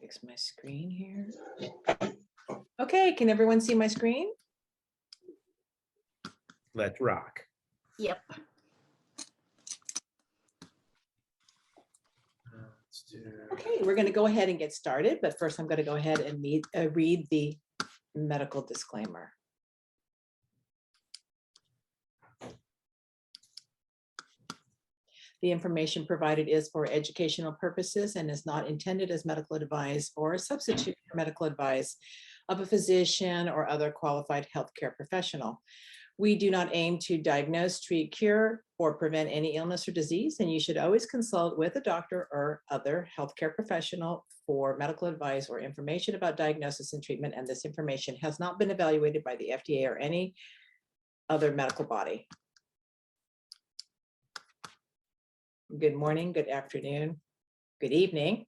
Fix my screen here. Okay, can everyone see my screen? Let's rock. Yep. Okay, we're going to go ahead and get started, but first I'm going to go ahead and read the medical disclaimer. The information provided is for educational purposes and is not intended as medical advice or a substitute for medical advice of a physician or other qualified healthcare professional. We do not aim to diagnose, treat, cure, or prevent any illness or disease, and you should always consult with a doctor or other healthcare professional for medical advice or information about diagnosis and treatment, and this information has not been evaluated by the FDA or any other medical body. Good morning, good afternoon, good evening.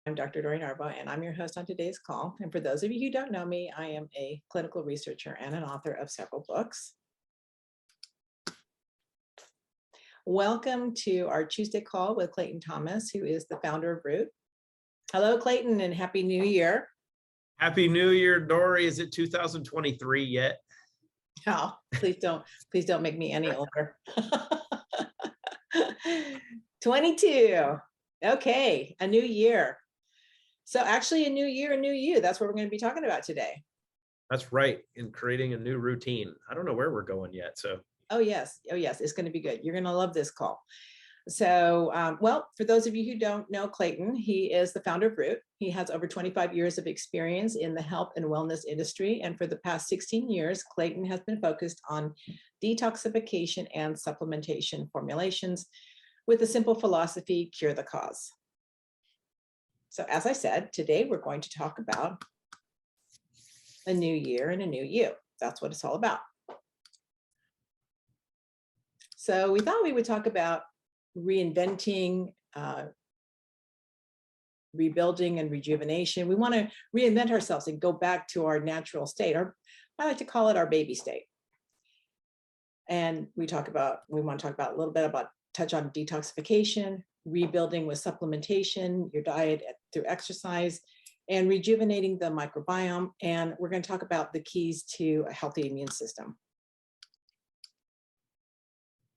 I'm Dr. Doreen Arba, and I'm your host on today's call. And for those of you who don't know me, I am a clinical researcher and an author of several books. Welcome to our Tuesday call with Clayton Thomas, who is the founder of Root. Hello, Clayton, and Happy New Year. Happy New Year, Dory. Is it 2023 yet? Oh, please don't make me any older. 22. Okay, a new year. So actually a new year, a new you. That's what we're going to be talking about today. That's right. In creating a new routine. I don't know where we're going yet. So. Oh yes, it's going to be good. You're going to love this call. So, well, for those of you who don't know Clayton, he is the founder of Root. He has over 25 years of experience in the health and wellness industry. And for the past 16 years, Clayton has been focused on detoxification and supplementation formulations with the simple philosophy, cure the cause. So as I said, today we're going to talk about a new year and a new you. That's what it's all about. So we thought we would talk about reinventing, rebuilding and rejuvenation. We want to reinvent ourselves and go back to our natural state, or I like to call it our baby state. And we want to talk about a little bit about, touch on detoxification, rebuilding with supplementation, your diet through exercise, and rejuvenating the microbiome. And we're going to talk about the keys to a healthy immune system.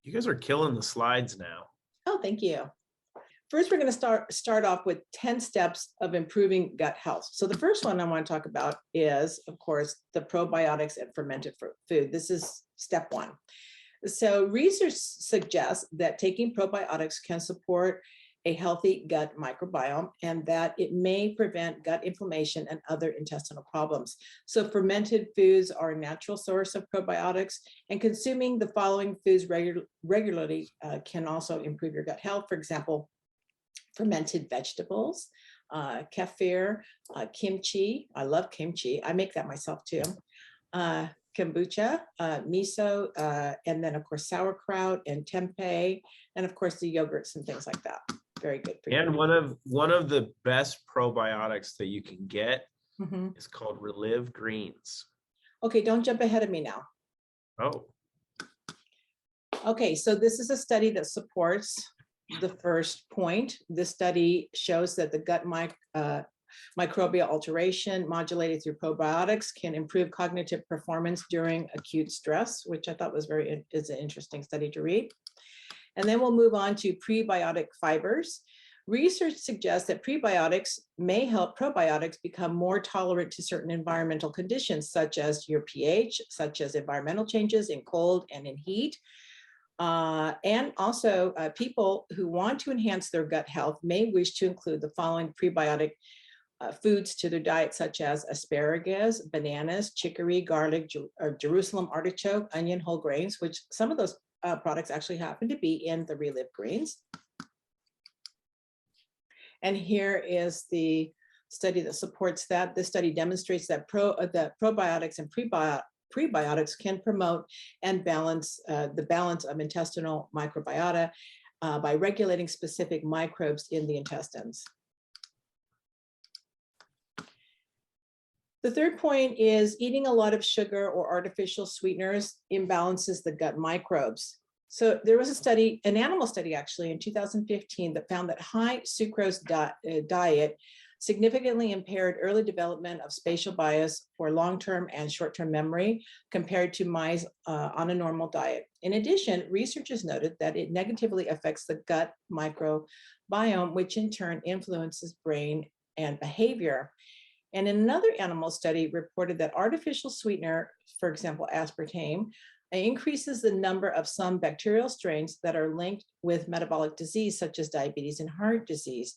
You guys are killing the slides now. Oh, thank you. First, we're going to start off with 10 steps of improving gut health. So the first one I want to talk about is, of course, the probiotics and fermented food. This is step one. So research suggests that taking probiotics can support a healthy gut microbiome and that it may prevent gut inflammation and other intestinal problems. So fermented foods are a natural source of probiotics, and consuming the following foods regularly can also improve your gut health. For example, fermented vegetables, kefir, kimchi. I love kimchi. I make that myself too. Kombucha, miso, and then of course sauerkraut and tempeh, and of course the yogurts and things like that. Very good for you. And one of the best probiotics that you can get is called Relive Greens. Okay, don't jump ahead of me now. Oh. Okay, so this is a study that supports the first point. This study shows that the gut microbial alteration modulated through probiotics can improve cognitive performance during acute stress, which I thought was is an interesting study to read. And then we'll move on to prebiotic fibers. Research suggests that prebiotics may help probiotics become more tolerant to certain environmental conditions, such as your pH, such as environmental changes in cold and in heat. And also people who want to enhance their gut health may wish to include the following prebiotic foods to their diet, such as asparagus, bananas, chicory, garlic, Jerusalem artichoke, onion, whole grains, which some of those products actually happen to be in the Relive Greens. And here is the study that supports that. This study demonstrates that probiotics and prebiotics can promote and balance the balance of intestinal microbiota by regulating specific microbes in the intestines. The third point is eating a lot of sugar or artificial sweeteners imbalances the gut microbes. So there was a study, an animal study actually in 2015 that found that high sucrose diet significantly impaired early development of spatial bias for long-term and short-term memory compared to mice on a normal diet. In addition, researchers noted that it negatively affects the gut microbiome, which in turn influences brain and behavior. And in another animal study reported that artificial sweetener, for example, aspartame, increases the number of some bacterial strains that are linked with metabolic disease, such as diabetes and heart disease.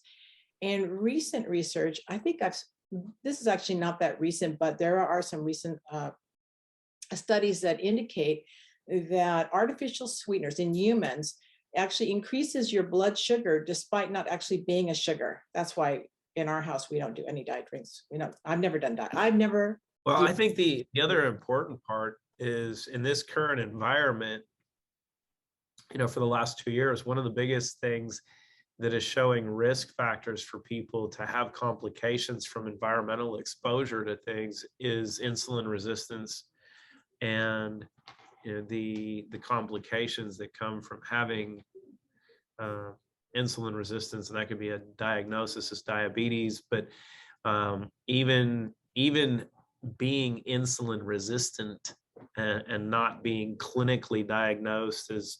And recent research, I think this is actually not that recent, but there are some recent studies that indicate that artificial sweeteners in humans actually increases your blood sugar despite not actually being a sugar. That's why in our house, we don't do any diet drinks. I've never done diet. Well, I think the other important part is in this current environment, for the last 2 years, one of the biggest things that is showing risk factors for people to have complications from environmental exposure to things is insulin resistance and the complications that come from having insulin resistance, and that could be a diagnosis as diabetes, but even being insulin resistant and not being clinically diagnosed as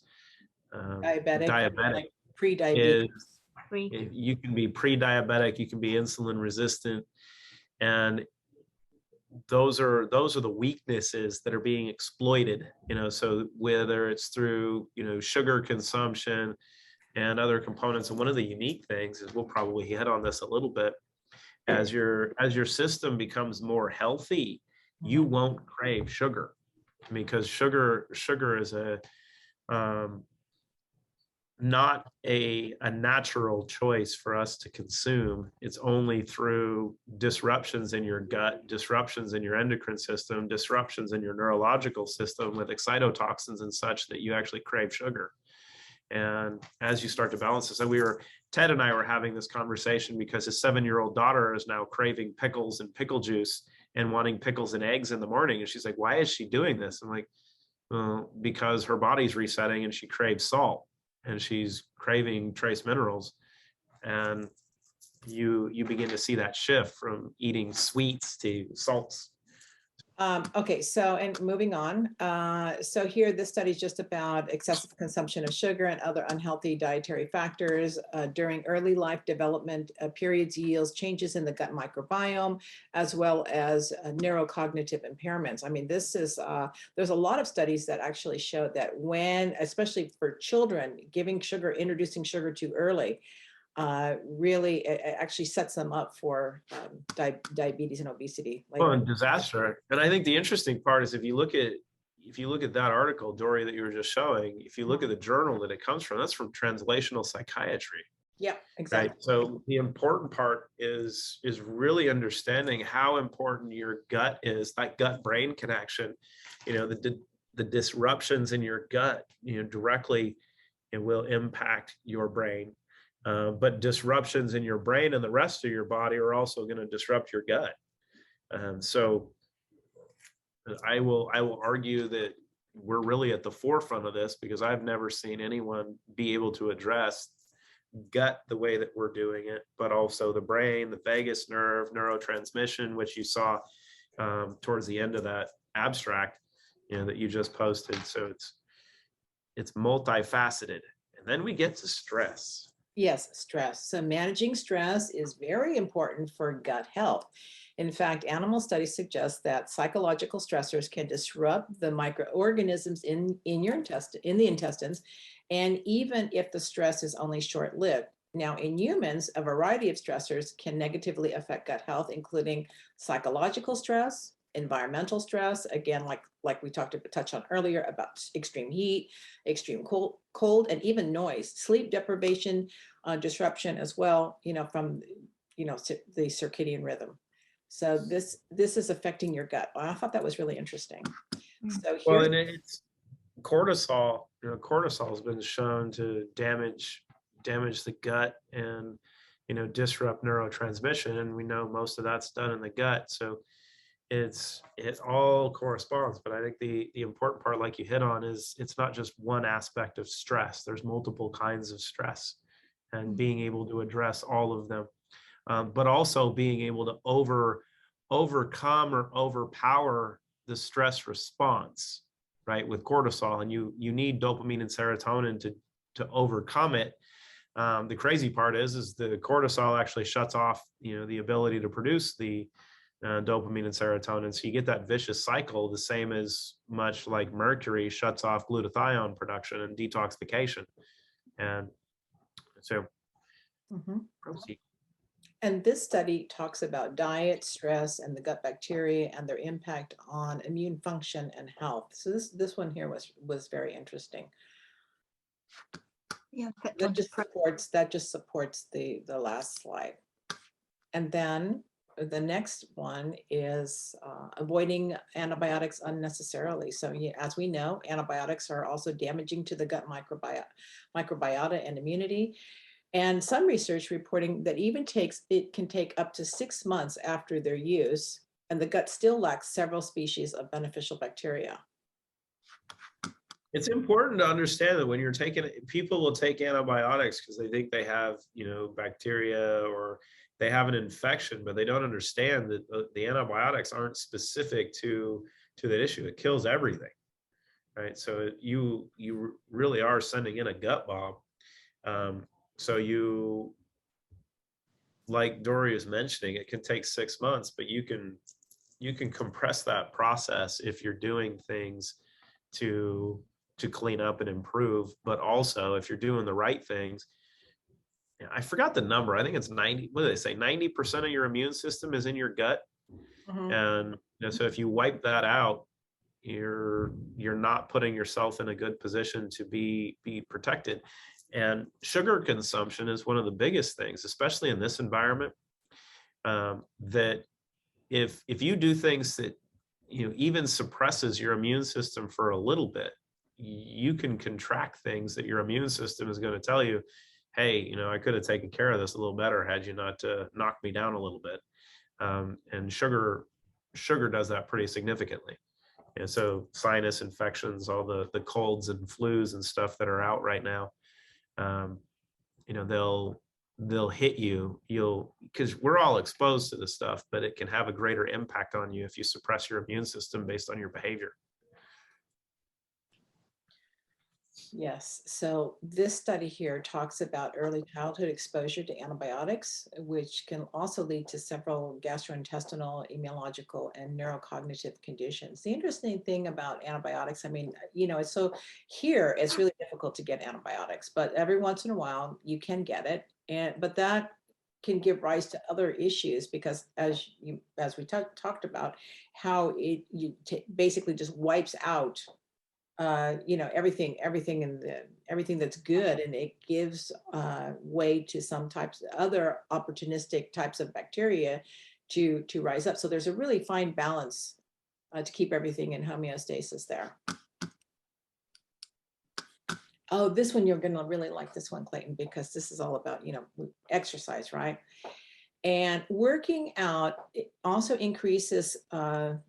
diabetic pre-diabetes. You can be pre-diabetic, you can be insulin resistant, and those are the weaknesses that are being exploited. So whether it's through sugar consumption and other components, and one of the unique things is, we'll probably hit on this a little bit, as your system becomes more healthy, you won't crave sugar, because sugar is not a natural choice for us to consume. It's only through disruptions in your gut, disruptions in your endocrine system, disruptions in your neurological system with excitotoxins and such that you actually crave sugar. And as you start to balance this, and Ted and I were having this conversation because his 7-year-old daughter is now craving pickles and pickle juice and wanting pickles and eggs in the morning. And she's like, why is she doing this? I'm like, well, because her body's resetting and she craves salt and she's craving trace minerals. And you begin to see that shift from eating sweets to salts. Okay, so, and moving on. So here, this study is just about excessive consumption of sugar and other unhealthy dietary factors during early life development periods yields changes in the gut microbiome, as well as neurocognitive impairments. I mean, this is, there's a lot of studies that actually show that when, especially for children, introducing sugar too early, really it actually sets them up for diabetes and obesity later. Well, and disaster. And I think the interesting part is if you look at that article, Dory, that you were just showing, if you look at the journal that it comes from, that's from Translational Psychiatry. Yeah, exactly. Right? So the important part is really understanding how important your gut is, that gut-brain connection. The disruptions in your gut, directly, it will impact your brain. But disruptions in your brain and the rest of your body are also going to disrupt your gut. So I will argue that we're really at the forefront of this, because I've never seen anyone be able to address gut the way that we're doing it, but also the brain, the vagus nerve, neurotransmission, which you saw towards the end of that abstract that you just posted. So it's multifaceted. And then we get to stress. Yes, stress. So managing stress is very important for gut health. In fact, animal studies suggest that psychological stressors can disrupt the microorganisms in the intestines, and even if the stress is only short-lived. Now, in humans, a variety of stressors can negatively affect gut health, including psychological stress, environmental stress, again, like we touched on earlier about extreme heat, extreme cold, and even noise, sleep deprivation, disruption as well, from the circadian rhythm. So this is affecting your gut. I thought that was really interesting. So well, and it's cortisol. Cortisol has been shown to damage the gut and disrupt neurotransmission, and we know most of that's done in the gut. So it all corresponds. But I think the important part, like you hit on, is it's not just one aspect of stress. There's multiple kinds of stress, and being able to address all of them, but also being able to overcome or overpower the stress response, right? With cortisol, and you need dopamine and serotonin to overcome it. The crazy part is the cortisol actually shuts off, the ability to produce the dopamine and serotonin. So you get that vicious cycle, the same as much like mercury shuts off glutathione production and detoxification. And so proceed. And this study talks about diet, stress, and the gut bacteria and their impact on immune function and health. So this one here was very interesting. Yeah, That just supports the last slide. And then the next one is avoiding antibiotics unnecessarily. So as we know, antibiotics are also damaging to the gut microbiota and immunity. And some research reporting that it can take up to 6 months after their use, and the gut still lacks several species of beneficial bacteria. It's important to understand that when you're people will take antibiotics because they think they have, bacteria or they have an infection, but they don't understand that the antibiotics aren't specific to that issue. It kills everything, right? So you really are sending in a gut bomb. So like Dory is mentioning, it can take 6 months, but you can compress that process if you're doing things to clean up and improve. But also if you're doing the right things, I forgot the number. I think it's 90. What do they say? 90% of your immune system is in your gut. And so if you wipe that out, you're not putting yourself in a good position to be protected. And sugar consumption is one of the biggest things, especially in this environment, that if you do things that even suppresses your immune system for a little bit, you can contract things that your immune system is going to tell you, hey, I could have taken care of this a little better had you not knocked me down a little bit. And sugar does that pretty significantly. And so sinus infections, all the colds and flus and stuff that are out right now, they'll hit you. Because we're all exposed to this stuff, but it can have a greater impact on you if you suppress your immune system based on your behavior. Yes, so this study here talks about early childhood exposure to antibiotics, which can also lead to several gastrointestinal, immunological, and neurocognitive conditions. The interesting thing about antibiotics, so here it's really difficult to get antibiotics, but every once in a while you can get it, but that can give rise to other issues because as we talked about, how basically just wipes out everything that's good, and it gives way to some other opportunistic types of bacteria to rise up. So there's a really fine balance to keep everything in homeostasis there. Oh, this one, you're going to really like this one, Clayton, because this is all about, exercise, right? And working out, it also increases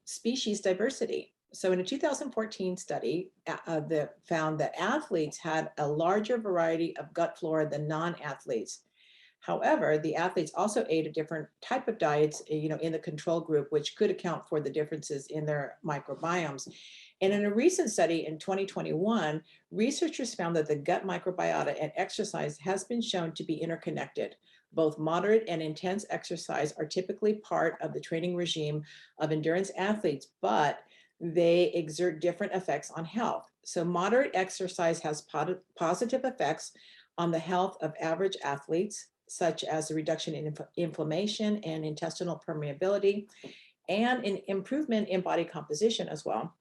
species diversity. So in a 2014 study that found that athletes had a larger variety of gut flora than non-athletes. However, the athletes also ate a different type of diets, in the control group, which could account for the differences in their microbiomes. And in a recent study in 2021, researchers found that the gut microbiota and exercise has been shown to be interconnected. Both moderate and intense exercise are typically part of the training regime of endurance athletes, but they exert different effects on health. So moderate exercise has positive effects on the health of average athletes, such as a reduction in inflammation and intestinal permeability, and an improvement in body composition as well.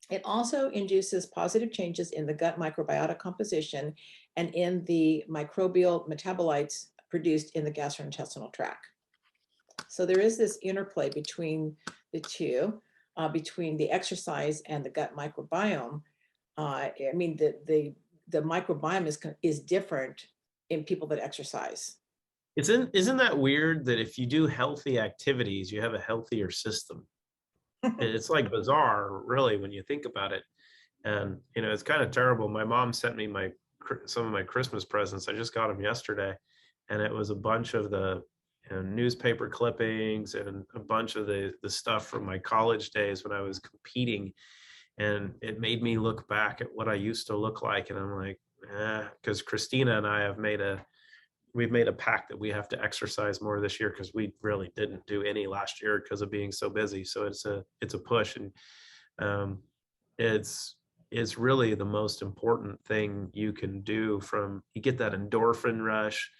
It also induces positive changes in the gut microbiota composition and in the microbial metabolites produced in the gastrointestinal tract. So there is this interplay between the two. Between the exercise and the gut microbiome. The microbiome is different in people that exercise. Isn't that weird that if you do healthy activities, you have a healthier system? It's like bizarre, really, when you think about it. And, it's kind of terrible. My mom sent me some of my Christmas presents. I just got them yesterday. And it was a bunch of the newspaper clippings and a bunch of the stuff from my college days when I was competing. And it made me look back at what I used to look like. And I'm like, because Christina and I we've made a pact that we have to exercise more this year, because we really didn't do any last year because of being so busy. So it's a push. And it's really the most important thing you can do. You get that endorphin rush,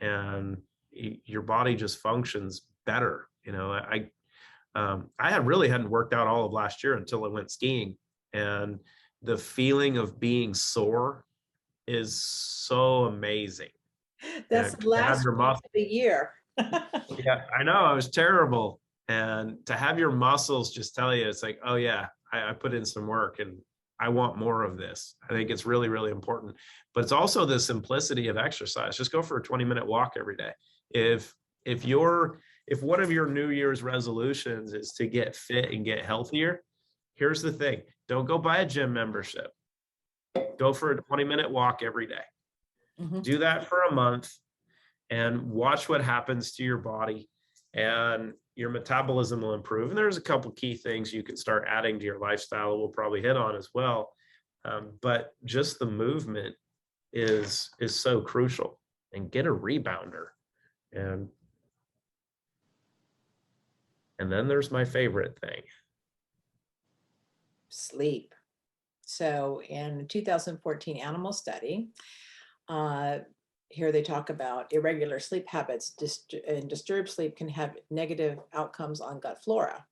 and your body just functions better. I really hadn't worked out all of last year until I went skiing, and the feeling of being sore is so amazing. That's the To have last your week of muscles, the year. yeah, I know, I was terrible. And to have your muscles just tell you, it's like, oh yeah, I put in some work and I want more of this. I think it's really, really important. But it's also the simplicity of exercise. Just go for a 20-minute walk every day. If one of your New Year's resolutions is to get fit and get healthier, here's the thing. Don't go buy a gym membership. Go for a 20-minute walk every day. Mhm. Do that for a month and watch what happens to your body, and your metabolism will improve. And there's a couple key things you can start adding to your lifestyle we'll probably hit on as well. But just the movement is so crucial. And get a rebounder. And then there's my favorite thing. Sleep. So in a 2014 animal study, here they talk about irregular sleep habits, and disturbed sleep can have negative outcomes on gut flora,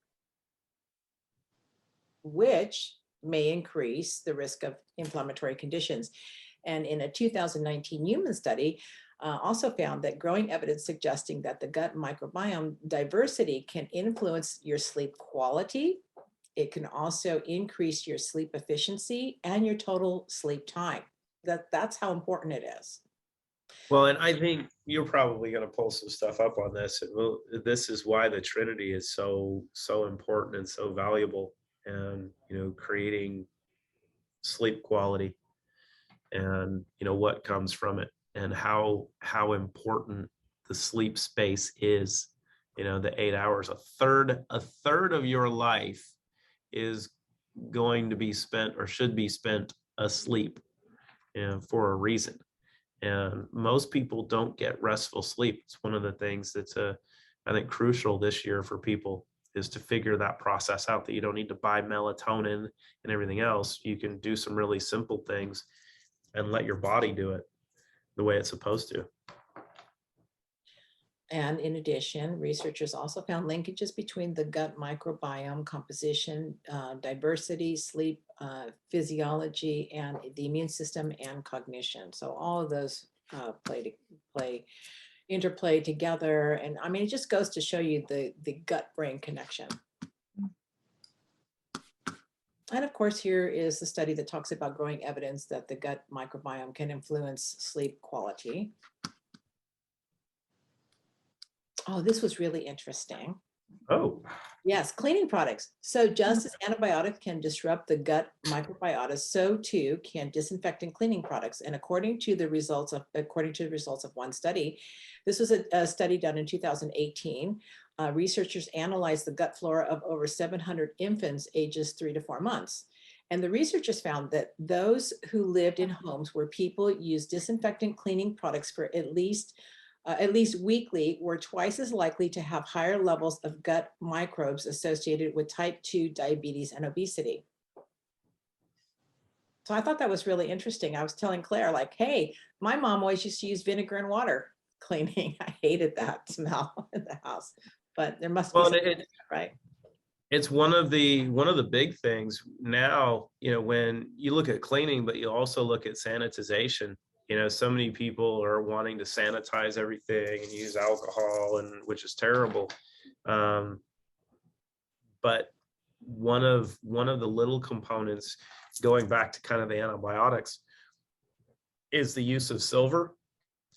which may increase the risk of inflammatory conditions. And in a 2019 human study, also found that growing evidence suggesting that the gut microbiome diversity can influence your sleep quality. It can also increase your sleep efficiency and your total sleep time. That's how important it is. Well, and I think you're probably going to pull some stuff up on this. And this is why the Trinity is so important and so valuable, and creating sleep quality, and what comes from it, and how important the sleep space is. The 8 hours, a third of your life is going to be spent, or should be spent, asleep, for a reason. And most people don't get restful sleep. It's one of the things that's I think crucial this year for people, is to figure that process out, that you don't need to buy melatonin and everything else. You can do some really simple things and let your body do it the way it's supposed to. And in addition, researchers also found linkages between the gut microbiome composition, diversity, sleep, physiology, and the immune system and cognition. So all of those interplay together. And I mean, it just goes to show you the gut-brain connection. And of course, here is the study that talks about growing evidence that the gut microbiome can influence sleep quality. Oh, this was really interesting. Oh. Yes, cleaning products. So just as antibiotics can disrupt the gut microbiota, so too can disinfectant cleaning products. And according to the results of one study, this was a study done in 2018. Researchers analyzed the gut flora of over 700 infants ages 3 to 4 months. And the researchers found that those who lived in homes where people used disinfectant cleaning products for at least weekly were twice as likely to have higher levels of gut microbes associated with type 2 diabetes and obesity. So I thought that was really interesting. I was telling Claire, like, hey, my mom always used to use vinegar and water cleaning. I hated that smell in the house, but there must be something, right? It's one of the big things now, when you look at cleaning, but you also look at sanitization. So many people are wanting to sanitize everything and use alcohol, and which is terrible. But one of the little components, going back to kind of the antibiotics, is the use of silver.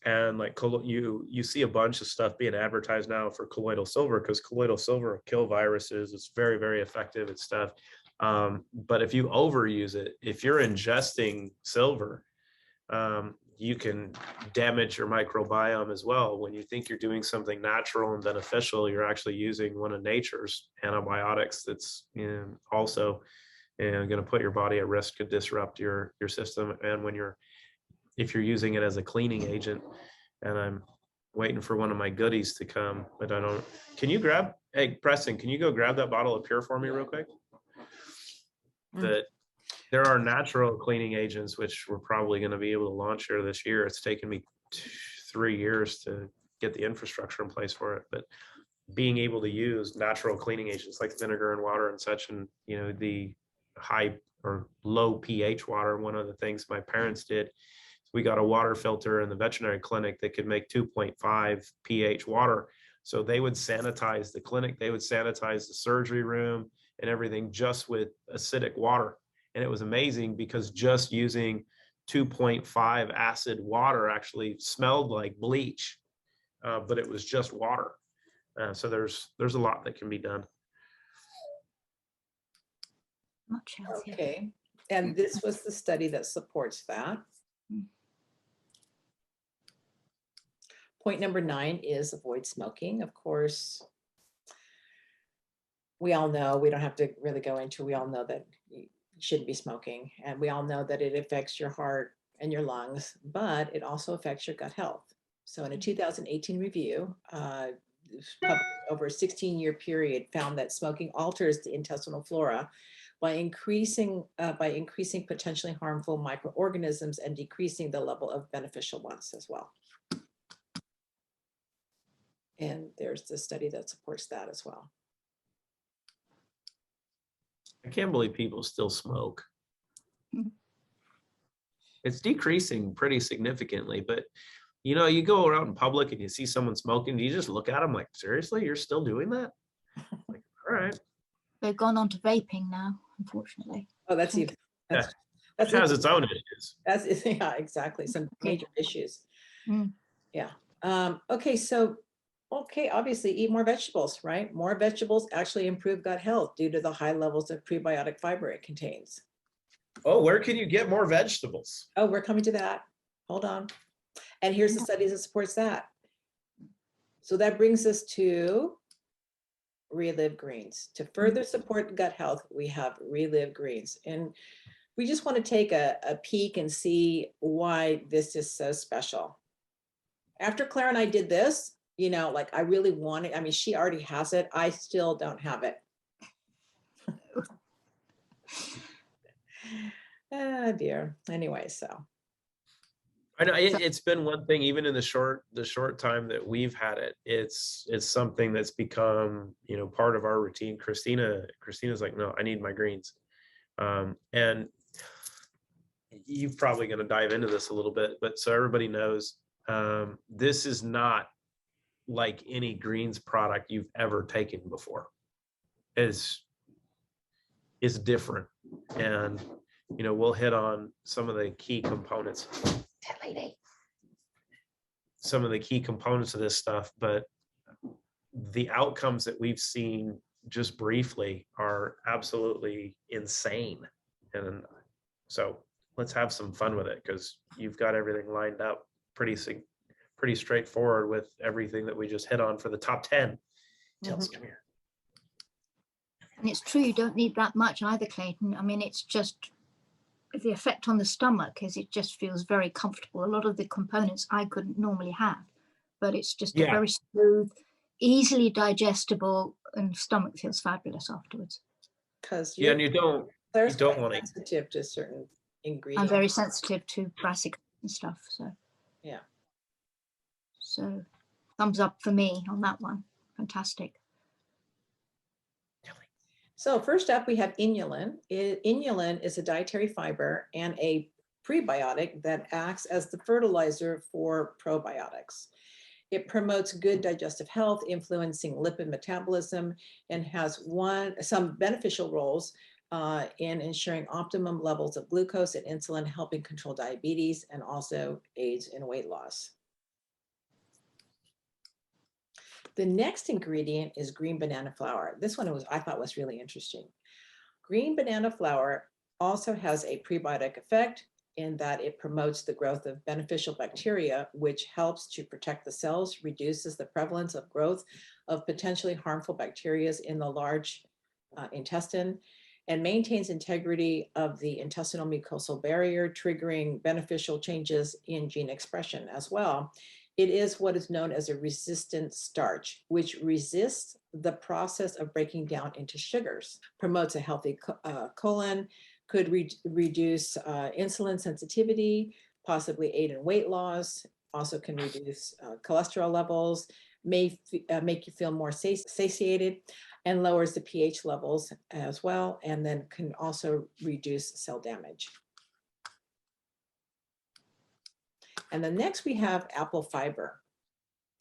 And like you see a bunch of stuff being advertised now for colloidal silver, because colloidal silver will kill viruses. It's very, very effective at stuff. But if you overuse it, if you're ingesting silver, you can damage your microbiome as well. When you think you're doing something natural and beneficial, you're actually using one of nature's antibiotics that's also going to put your body at risk to disrupt your system. And if you're using it as a cleaning agent, and I'm waiting for one of my goodies to come, but I don't. Can you grab? Hey, Preston, can you go grab that bottle of Pure for me real quick? That there are natural cleaning agents, which we're probably going to be able to launch here this year. It's taken me 3 years to get the infrastructure in place for it, but being able to use natural cleaning agents like vinegar and water and such, and the high or low pH water. One of the things my parents did, we got a water filter in the veterinary clinic that could make 2.5 pH water. So they would sanitize the clinic, they would sanitize the surgery room and everything just with acidic water. And it was amazing because just using 2.5 acid water actually smelled like bleach, but it was just water. So there's a lot that can be done. Much healthier. Okay, and this was the study that supports that. Point number 9 is avoid smoking. Of course, we all know, we don't have to really go into, we all know that you shouldn't be smoking. And we all know that it affects your heart and your lungs, but it also affects your gut health. So in a 2018 review, over a 16-year period, found that smoking alters the intestinal flora by increasing potentially harmful microorganisms and decreasing the level of beneficial ones as well. And there's the study that supports that as well. I can't believe people still smoke. It's decreasing pretty significantly, but you go around in public and you see someone smoking, do you just look at them like, seriously, you're still doing that? Like, all right. They've gone on to vaping now, unfortunately. Oh, that has its own issues. Yeah, exactly. Some major issues. Mm. Yeah. Okay, obviously eat more vegetables, right? More vegetables actually improve gut health due to the high levels of prebiotic fiber it contains. Oh, where can you get more vegetables? Oh, we're coming to that. Hold on. And here's the studies that supports that. So that brings us to Relive Greens. To further support gut health, we have Relive Greens. And we just want to take a peek and see why this is so special. After Claire and I did this, like I really want it. I mean, she already has it. I still don't have it. Oh dear. Anyway, so. I know it's been one thing, even in the short time that we've had it, it's something that's become, part of our routine. Christina's like, no, I need my greens. And you're probably going to dive into this a little bit, but so everybody knows, this is not like any greens product you've ever taken before. It's different. And, we'll hit on some of the key components. Some of the key components of this stuff, but the outcomes that we've seen just briefly are absolutely insane. And so let's have some fun with it, because you've got everything lined up pretty straightforward with everything that we just hit on for the top 10. Chelsea, come here. And it's true, you don't need that much either, Clayton. I mean, it's just the effect on the stomach is it just feels very comfortable. A lot of the components I couldn't normally have, but it's just a very smooth, easily digestible, and stomach feels fabulous afterwards. Because and you don't want to sensitive to certain ingredients. I'm very sensitive to brassica and stuff, so yeah. So thumbs up for me on that one. Fantastic. So first up, we have inulin. Inulin is a dietary fiber and a prebiotic that acts as the fertilizer for probiotics. It promotes good digestive health, influencing lipid metabolism, and has some beneficial roles in ensuring optimum levels of glucose and insulin, helping control diabetes, and also aids in weight loss. The next ingredient is green banana flour. This one I thought was really interesting. Green banana flour also has a prebiotic effect in that it promotes the growth of beneficial bacteria, which helps to protect the cells, reduces the prevalence of growth of potentially harmful bacteria in the large intestine, and maintains integrity of the intestinal mucosal barrier, triggering beneficial changes in gene expression as well. It is what is known as a resistant starch, which resists the process of breaking down into sugars, promotes a healthy colon, could reduce insulin sensitivity, possibly aid in weight loss, also can reduce cholesterol levels, may make you feel more satiated, and lowers the pH levels as well, and then can also reduce cell damage. And then next we have apple fiber.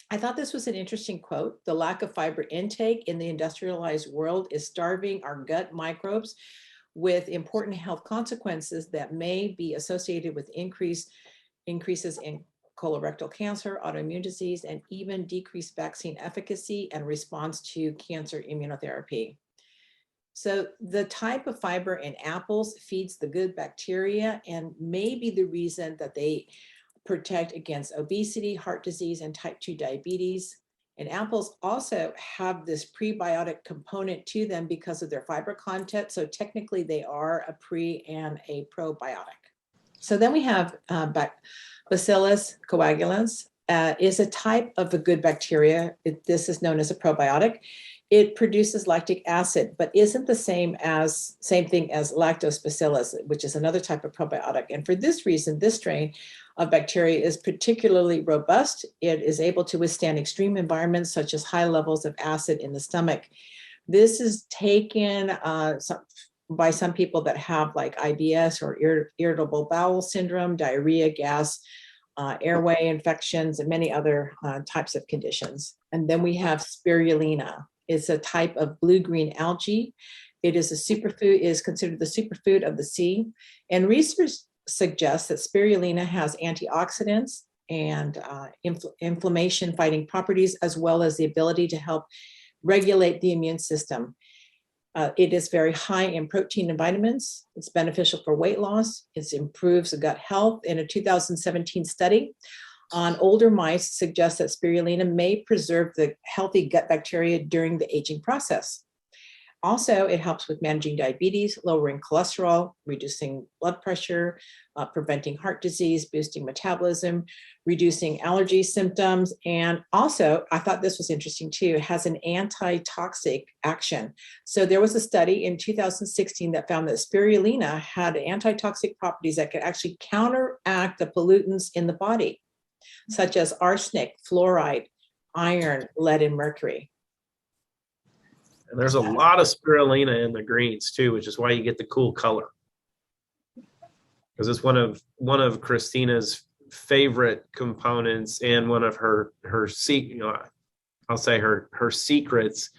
I thought this was an interesting quote. The lack of fiber intake in the industrialized world is starving our gut microbes with important health consequences that may be associated with increases in colorectal cancer, autoimmune disease, and even decreased vaccine efficacy and response to cancer immunotherapy. So the type of fiber in apples feeds the good bacteria and may be the reason that they protect against obesity, heart disease, and type 2 diabetes. And apples also have this prebiotic component to them because of their fiber content. So technically they are a pre and a probiotic. So then we have Bacillus Coagulants is a type of a good bacteria. This is known as a probiotic. It produces lactic acid, but isn't the same thing as Lactobacillus, which is another type of probiotic. And for this reason, this strain of bacteria is particularly robust. It is able to withstand extreme environments such as high levels of acid in the stomach. This is taken by some people that have like IBS or irritable bowel syndrome, diarrhea, gas, airway infections, and many other types of conditions. And then we have spirulina. It's a type of blue-green algae. It is a superfood, is considered the superfood of the sea. And research suggests that spirulina has antioxidants and inflammation-fighting properties, as well as the ability to help regulate the immune system. It is very high in protein and vitamins. It's beneficial for weight loss. It improves gut health. In a 2017 study on older mice suggests that spirulina may preserve the healthy gut bacteria during the aging process. Also, it helps with managing diabetes, lowering cholesterol, reducing blood pressure, preventing heart disease, boosting metabolism, reducing allergy symptoms. And also, I thought this was interesting too, it has an anti-toxic action. So there was a study in 2016 that found that spirulina had anti-toxic properties that could actually counteract the pollutants in the body, such as arsenic, fluoride, iron, lead, and mercury. And there's a lot of spirulina in the greens too, which is why you get the cool color. Because it's one of Christina's favorite components and one of her I'll say her secrets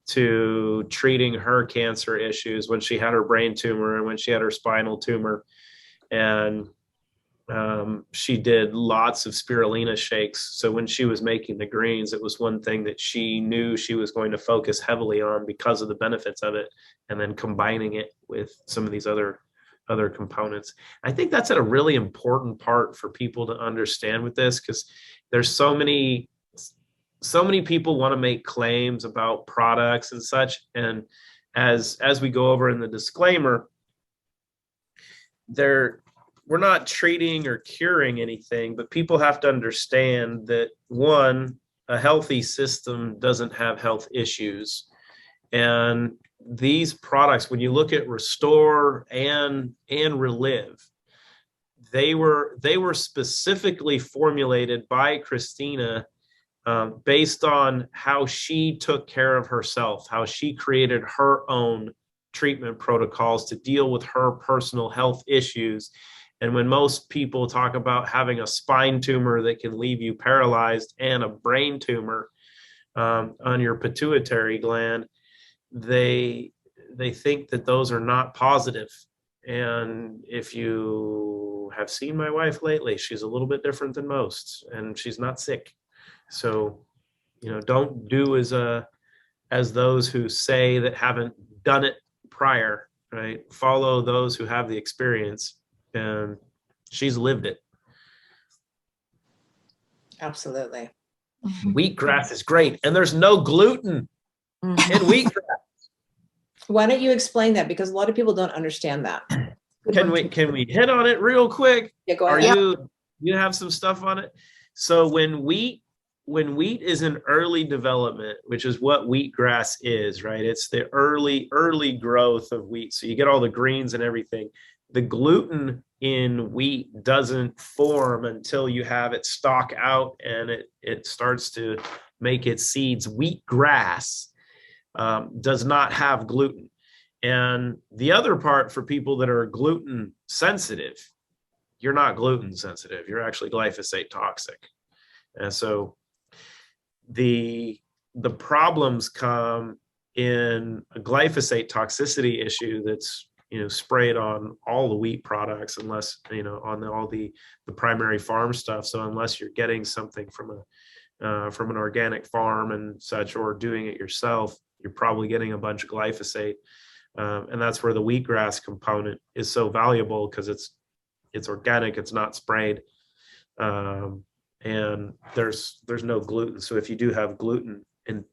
to treating her cancer issues when she had her brain tumor and when she had her spinal tumor. And she did lots of spirulina shakes. So when she was making the greens, it was one thing that she knew she was going to focus heavily on because of the benefits of it, and then combining it with some of these other components. I think that's a really important part for people to understand with this, because there's so many people want to make claims about products and such. And as we go over in the disclaimer, we're not treating or curing anything, but people have to understand that, one, a healthy system doesn't have health issues. And these products, when you look at Restore and Relive, they were specifically formulated by Christina based on how she took care of herself, how she created her own treatment protocols to deal with her personal health issues. And when most people talk about having a spine tumor that can leave you paralyzed and a brain tumor on your pituitary gland, they think that those are not positive. And if you have seen my wife lately, she's a little bit different than most, and she's not sick. So don't do as those who say that haven't done it prior, right? Follow those who have the experience, and she's lived it. Absolutely. Wheatgrass is great, and there's no gluten in wheatgrass. Why don't you explain that? Because a lot of people don't understand that. Can we hit on it real quick? Yeah, go ahead. You have some stuff on it? So when wheat is in early development, which is what wheatgrass is, right? It's the early growth of wheat. So you get all the greens and everything. The gluten in wheat doesn't form until you have it stalk out and it starts to make its seeds. Wheatgrass does not have gluten. And the other part for people that are gluten sensitive, you're not gluten sensitive. You're actually glyphosate toxic. And so the problems come in a glyphosate toxicity issue that's sprayed on all the wheat products, unless on all the primary farm stuff. So unless you're getting something from an organic farm and such, or doing it yourself, you're probably getting a bunch of glyphosate, and that's where the wheatgrass component is so valuable, because it's organic, it's not sprayed, and there's no gluten. So if you do have gluten and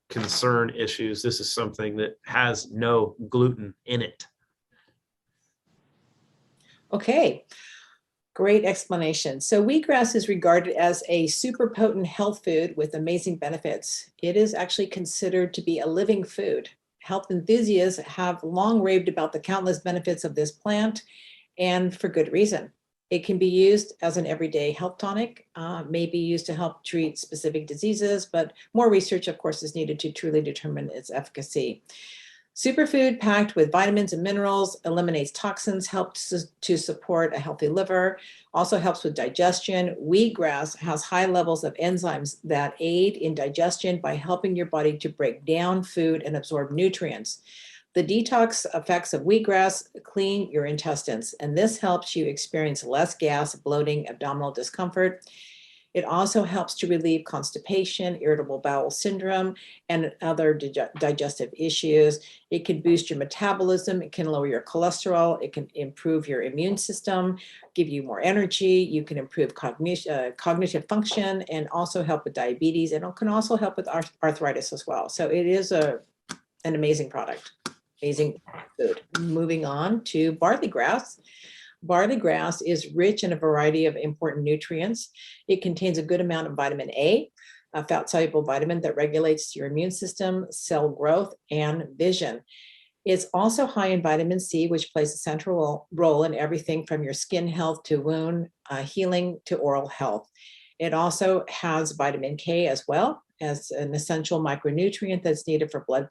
concern issues, this is something that has no gluten in it. Okay, great explanation. So wheatgrass is regarded as a super potent health food with amazing benefits. It is actually considered to be a living food. Health enthusiasts have long raved about the countless benefits of this plant, and for good reason. It can be used as an everyday health tonic, may be used to help treat specific diseases, but more research, of course, is needed to truly determine its efficacy. Superfood packed with vitamins and minerals, eliminates toxins, helps to support a healthy liver, also helps with digestion. Wheatgrass has high levels of enzymes that aid in digestion by helping your body to break down food and absorb nutrients. The detox effects of wheatgrass clean your intestines, and this helps you experience less gas, bloating, abdominal discomfort. It also helps to relieve constipation, irritable bowel syndrome, and other digestive issues. It can boost your metabolism. It can lower your cholesterol. It can improve your immune system, give you more energy. You can improve cognitive function, and also help with diabetes. And it can also help with arthritis as well. So it is an amazing product, amazing food. Moving on to barley grass. Barley grass is rich in a variety of important nutrients. It contains a good amount of vitamin A, a fat-soluble vitamin that regulates your immune system, cell growth, and vision. It's also high in vitamin C, which plays a central role in everything from your skin health to wound healing to oral health. It also has vitamin K as well, as an essential micronutrient that's needed for blood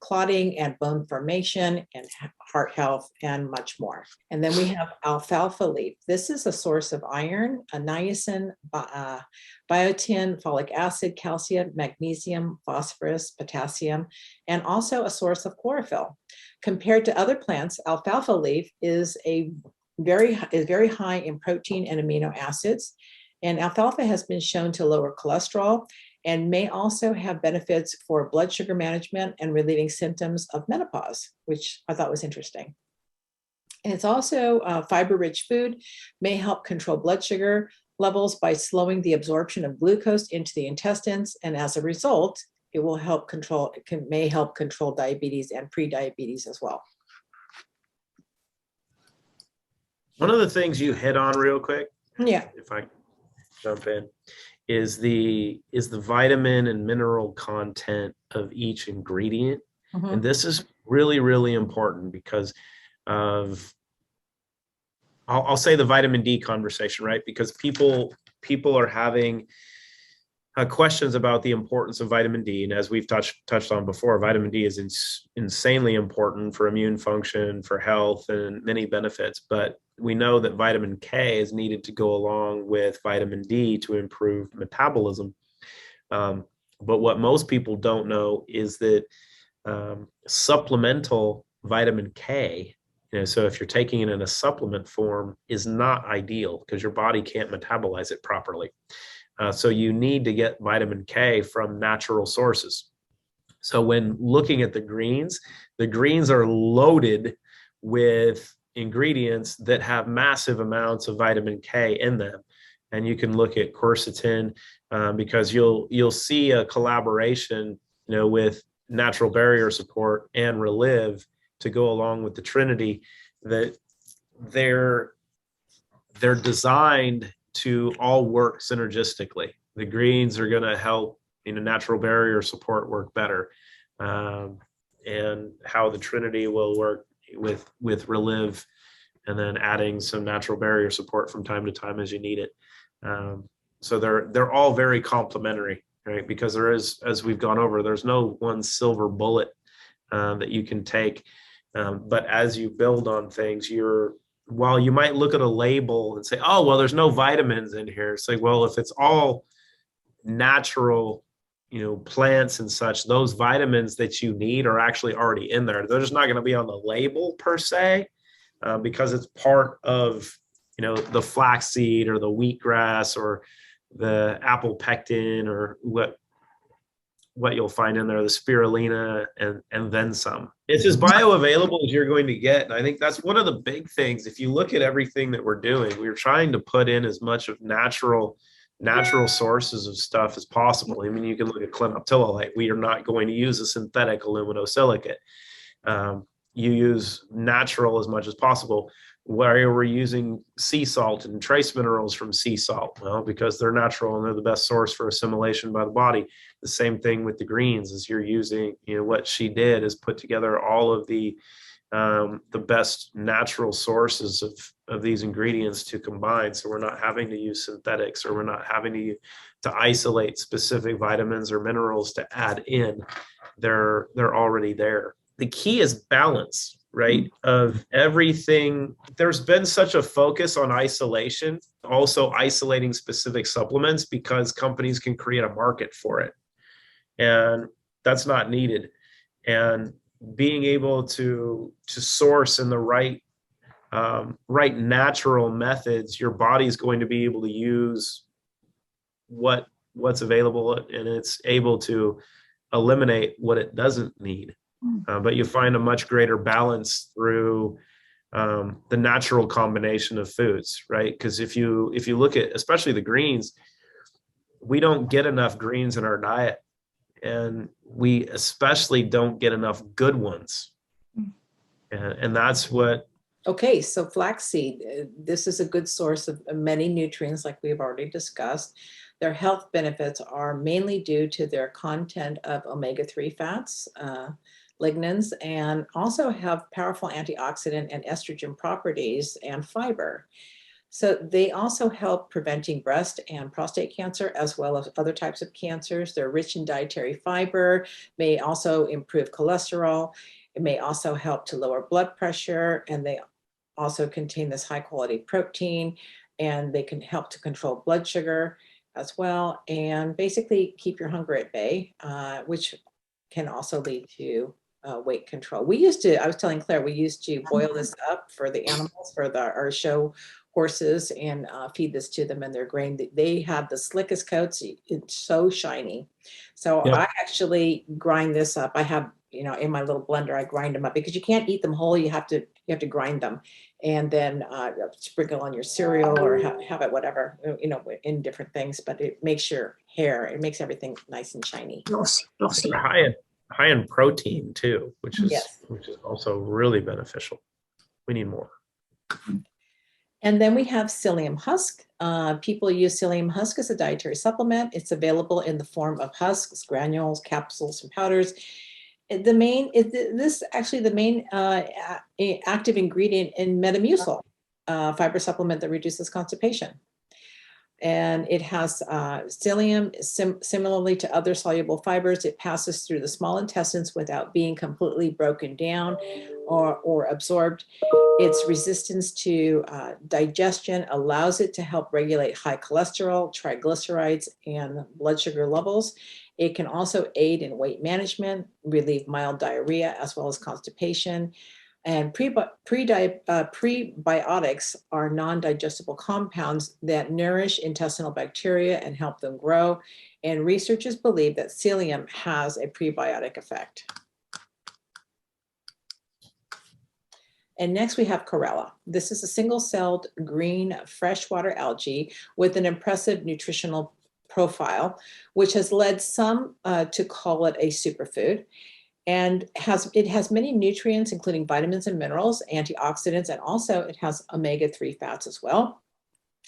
clotting and bone formation and heart health and much more. And then we have alfalfa leaf. This is a source of iron, niacin, biotin, folic acid, calcium, magnesium, phosphorus, potassium, and also a source of chlorophyll. Compared to other plants, alfalfa leaf is very high in protein and amino acids. And alfalfa has been shown to lower cholesterol and may also have benefits for blood sugar management and relieving symptoms of menopause, which I thought was interesting. And it's also a fiber-rich food, may help control blood sugar levels by slowing the absorption of glucose into the intestines. And as a result, it will help control, may help control diabetes and pre-diabetes as well. One of the things you hit on real quick, yeah, if I jump in, is the vitamin and mineral content of each ingredient. Mm-hmm. And this is really, really important because of, I'll say the vitamin D conversation, right? Because people are having questions about the importance of vitamin D. And as we've touched on before, vitamin D is insanely important for immune function, for health, and many benefits. But we know that vitamin K is needed to go along with vitamin D to improve metabolism. But what most people don't know is that supplemental vitamin K, so if you're taking it in a supplement form, is not ideal because your body can't metabolize it properly. So you need to get vitamin K from natural sources. So when looking at the greens are loaded with ingredients that have massive amounts of vitamin K in them. And you can look at quercetin because you'll see a collaboration, with natural barrier support and Relive to go along with the Trinity, that they're designed to all work synergistically. The greens are going to help natural barrier support work better, and how the Trinity will work with Relive, and then adding some natural barrier support from time to time as you need it. So they're all very complementary, right? Because there is, as we've gone over, there's no one silver bullet that you can take. But as you build on things, while you might look at a label and say, oh, well, there's no vitamins in here. It's like, well, if it's all natural, plants and such, those vitamins that you need are actually already in there. They're just not going to be on the label per se, because it's part of, the flaxseed or the wheatgrass or the apple pectin or what you'll find in there, the spirulina and then some. It's as bioavailable as you're going to get. And I think that's one of the big things. If you look at everything that we're doing, we're trying to put in as much of natural sources of stuff as possible. I mean, you can look at clinoptilolite. We are not going to use a synthetic aluminosilicate. You use natural as much as possible. Where we're using sea salt and trace minerals from sea salt, well, because they're natural and they're the best source for assimilation by the body. The same thing with the greens, is you're using, what she did is put together all of the best natural sources of these ingredients to combine. So we're not having to use synthetics, or we're not having to isolate specific vitamins or minerals to add in. They're already there. The key is balance, right? Of everything. There's been such a focus on isolation, also isolating specific supplements, because companies can create a market for it. And that's not needed. And being able to source in the right natural methods, your body's going to be able to use what's available, and it's able to eliminate what it doesn't need. But you find a much greater balance through the natural combination of foods, right? Because if you look at, especially the greens, we don't get enough greens in our diet, and we especially don't get enough good ones. And that's what. Okay, so flaxseed, this is a good source of many nutrients, like we've already discussed. Their health benefits are mainly due to their content of omega-3 fats, lignans, and also have powerful antioxidant and estrogen properties, and fiber. So they also help preventing breast and prostate cancer, as well as other types of cancers. They're rich in dietary fiber, may also improve cholesterol. It may also help to lower blood pressure, and they also contain this high quality protein, and they can help to control blood sugar as well, and basically keep your hunger at bay, which can also lead to weight control. I was telling Claire, we used to boil this up for the animals, for our show horses, and feed this to them in their grain. They have the slickest coats. It's so shiny. So I actually grind this up. I have, in my little blender, I grind them up, because you can't eat them whole. You have to grind them, and then sprinkle on your cereal, or have it whatever, in different things. But it makes your hair, it makes everything nice and shiny. Glossy. High in protein too, which is also really beneficial. We need more. And then we have Psyllium Husk. People use Psyllium Husk as a dietary supplement. It's available in the form of husks, granules, capsules, and powders. The main active ingredient in Metamucil, fiber supplement that reduces constipation. And it has psyllium. Similarly to other soluble fibers, it passes through the small intestines without being completely broken down or absorbed. Its resistance to digestion allows it to help regulate high cholesterol, triglycerides, and blood sugar levels. It can also aid in weight management, relieve mild diarrhea, as well as constipation. And prebiotics are non-digestible compounds that nourish intestinal bacteria and help them grow. And researchers believe that psyllium has a prebiotic effect. And next we have Corella. This is a single-celled green freshwater algae with an impressive nutritional profile, which has led some to call it a superfood. And it has many nutrients, including vitamins and minerals, antioxidants, and also it has omega-3 fats as well.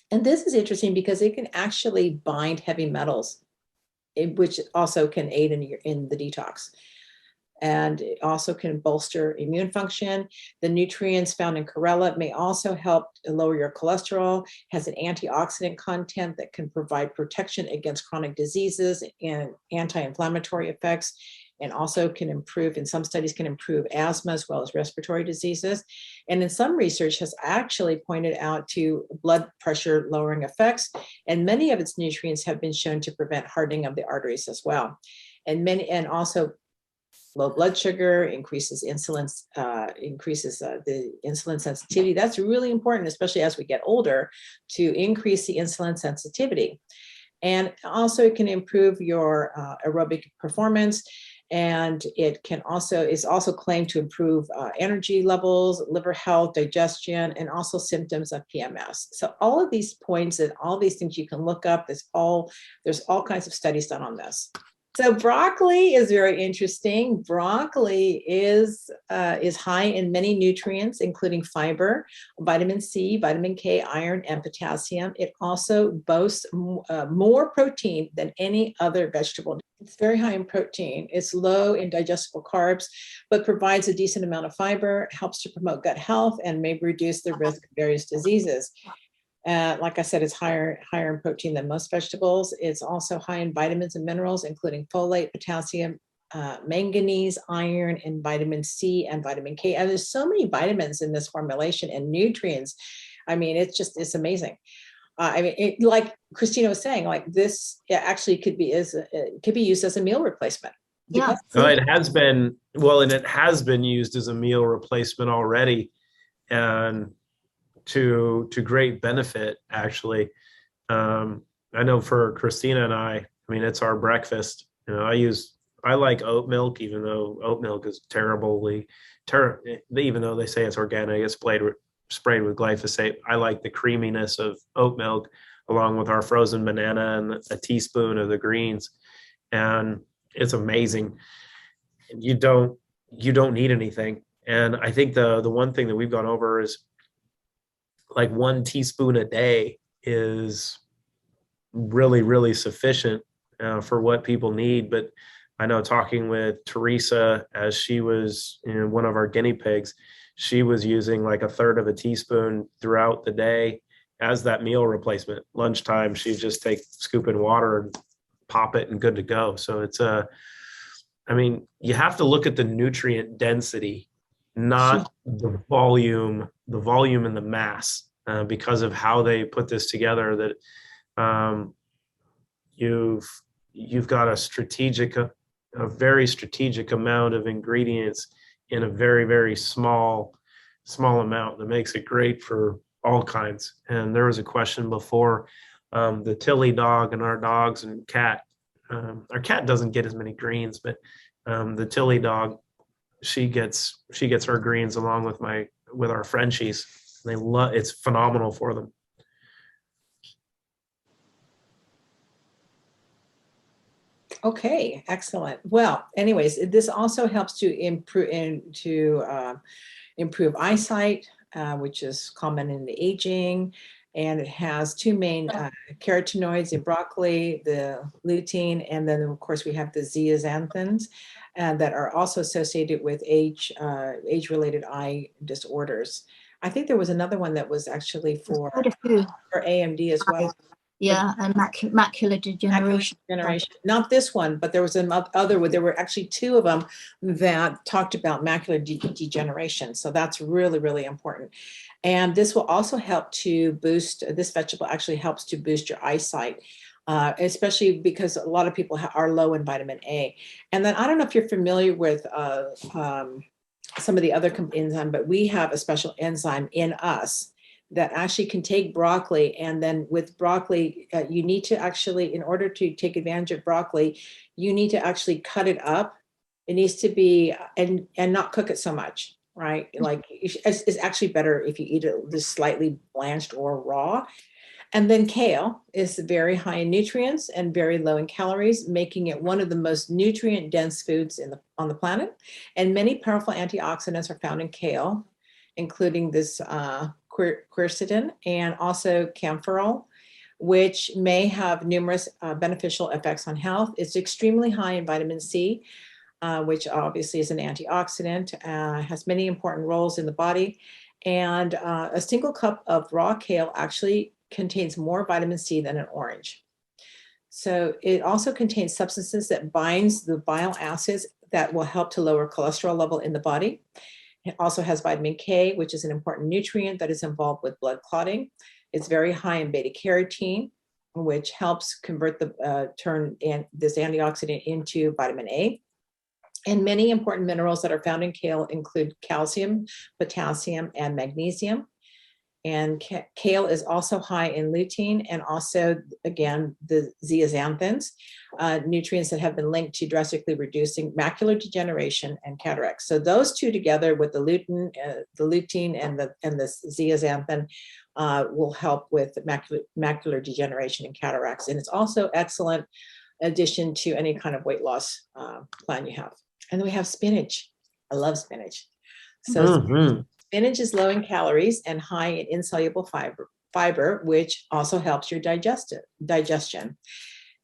And this is interesting because it can actually bind heavy metals, which also can aid in the detox. And it also can bolster immune function. The nutrients found in Corella may also help lower your cholesterol, has an antioxidant content that can provide protection against chronic diseases and anti-inflammatory effects, and also can improve, in some studies, can improve asthma as well as respiratory diseases. And in some research has actually pointed out to blood pressure lowering effects, and many of its nutrients have been shown to prevent hardening of the arteries as well. And also low blood sugar increases the insulin sensitivity. That's really important, especially as we get older, to increase the insulin sensitivity. And also it can improve your aerobic performance. And it is also claimed to improve energy levels, liver health, digestion, and also symptoms of PMS. So all of these points and all these things you can look up, there's all kinds of studies done on this. So broccoli is very interesting. Broccoli is high in many nutrients, including fiber, vitamin C, vitamin K, iron, and potassium. It also boasts more protein than any other vegetable. It's very high in protein. It's low in digestible carbs, but provides a decent amount of fiber, helps to promote gut health, and may reduce the risk of various diseases. Like I said, it's higher in protein than most vegetables. It's also high in vitamins and minerals, including folate, potassium, manganese, iron, and vitamin C and vitamin K. And there's so many vitamins in this formulation and nutrients. I mean, it's amazing. Like Christina was saying, like this actually could be used as a meal replacement. Yeah. It has been, and it has been used as a meal replacement already, and to great benefit, actually. I know for Christina and I mean, it's our breakfast. You know, I like oat milk, even though oat milk is even though they say it's organic, it's sprayed with glyphosate. I like the creaminess of oat milk along with our frozen banana and a teaspoon of the greens. And it's amazing. You don't need anything. And I think the one thing that we've gone over is like 1 teaspoon a day is really, really sufficient for what people need. But I know, talking with Teresa, as she was one of our guinea pigs, she was using like 1/3 of a teaspoon throughout the day as that meal replacement. Lunchtime, she'd just take scoop in water and pop it and good to go. So it's you have to look at the nutrient density, not the volume and the mass, because of how they put this together. That you've got a very strategic amount of ingredients in a very, very small amount that makes it great for all kinds. And there was a question before, the Tilly dog and our dogs and cat. Our cat doesn't get as many greens, but the Tilly dog, she gets her greens along with our Frenchies. It's phenomenal for them. Okay, excellent. Well, anyways, this also helps to improve eyesight, which is common in the aging. And it has 2 main carotenoids in broccoli, the lutein, and then of course we have the zeaxanthins that are also associated with age-related eye disorders. I think there was another one that was actually for AMD as well. Yeah, and macular degeneration. Not this one, but there was another where there were actually 2 of them that talked about macular degeneration. So that's really, really important. And this will also help to boost, this vegetable actually helps to boost your eyesight, especially because a lot of people are low in vitamin A. And then I don't know if you're familiar with some of the other enzyme, but we have a special enzyme in us that actually can take broccoli. And then with broccoli, you need to actually, in order to take advantage of broccoli, you need to actually cut it up. It needs to be, and not cook it so much, right? Like it's actually better if you eat it just slightly blanched or raw. And then kale is very high in nutrients and very low in calories, making it one of the most nutrient dense foods on the planet. And many powerful antioxidants are found in kale, including this quercetin and also camphorol, which may have numerous beneficial effects on health. It's extremely high in vitamin C, which obviously is an antioxidant, has many important roles in the body. And a single cup of raw kale actually contains more vitamin C than an orange. So it also contains substances that binds the bile acids that will help to lower cholesterol level in the body. It also has vitamin K, which is an important nutrient that is involved with blood clotting. It's very high in beta carotene, which helps convert turn this antioxidant into vitamin A. And many important minerals that are found in kale include calcium, potassium, and magnesium. And kale is also high in lutein and also, again, the zeaxanthins, nutrients that have been linked to drastically reducing macular degeneration and cataracts. So those two together with the lutein and the zeaxanthin will help with macular degeneration and cataracts. And it's also excellent addition to any kind of weight loss plan you have. And then we have spinach. I love spinach. So spinach is low in calories and high in insoluble fiber, which also helps your digestion.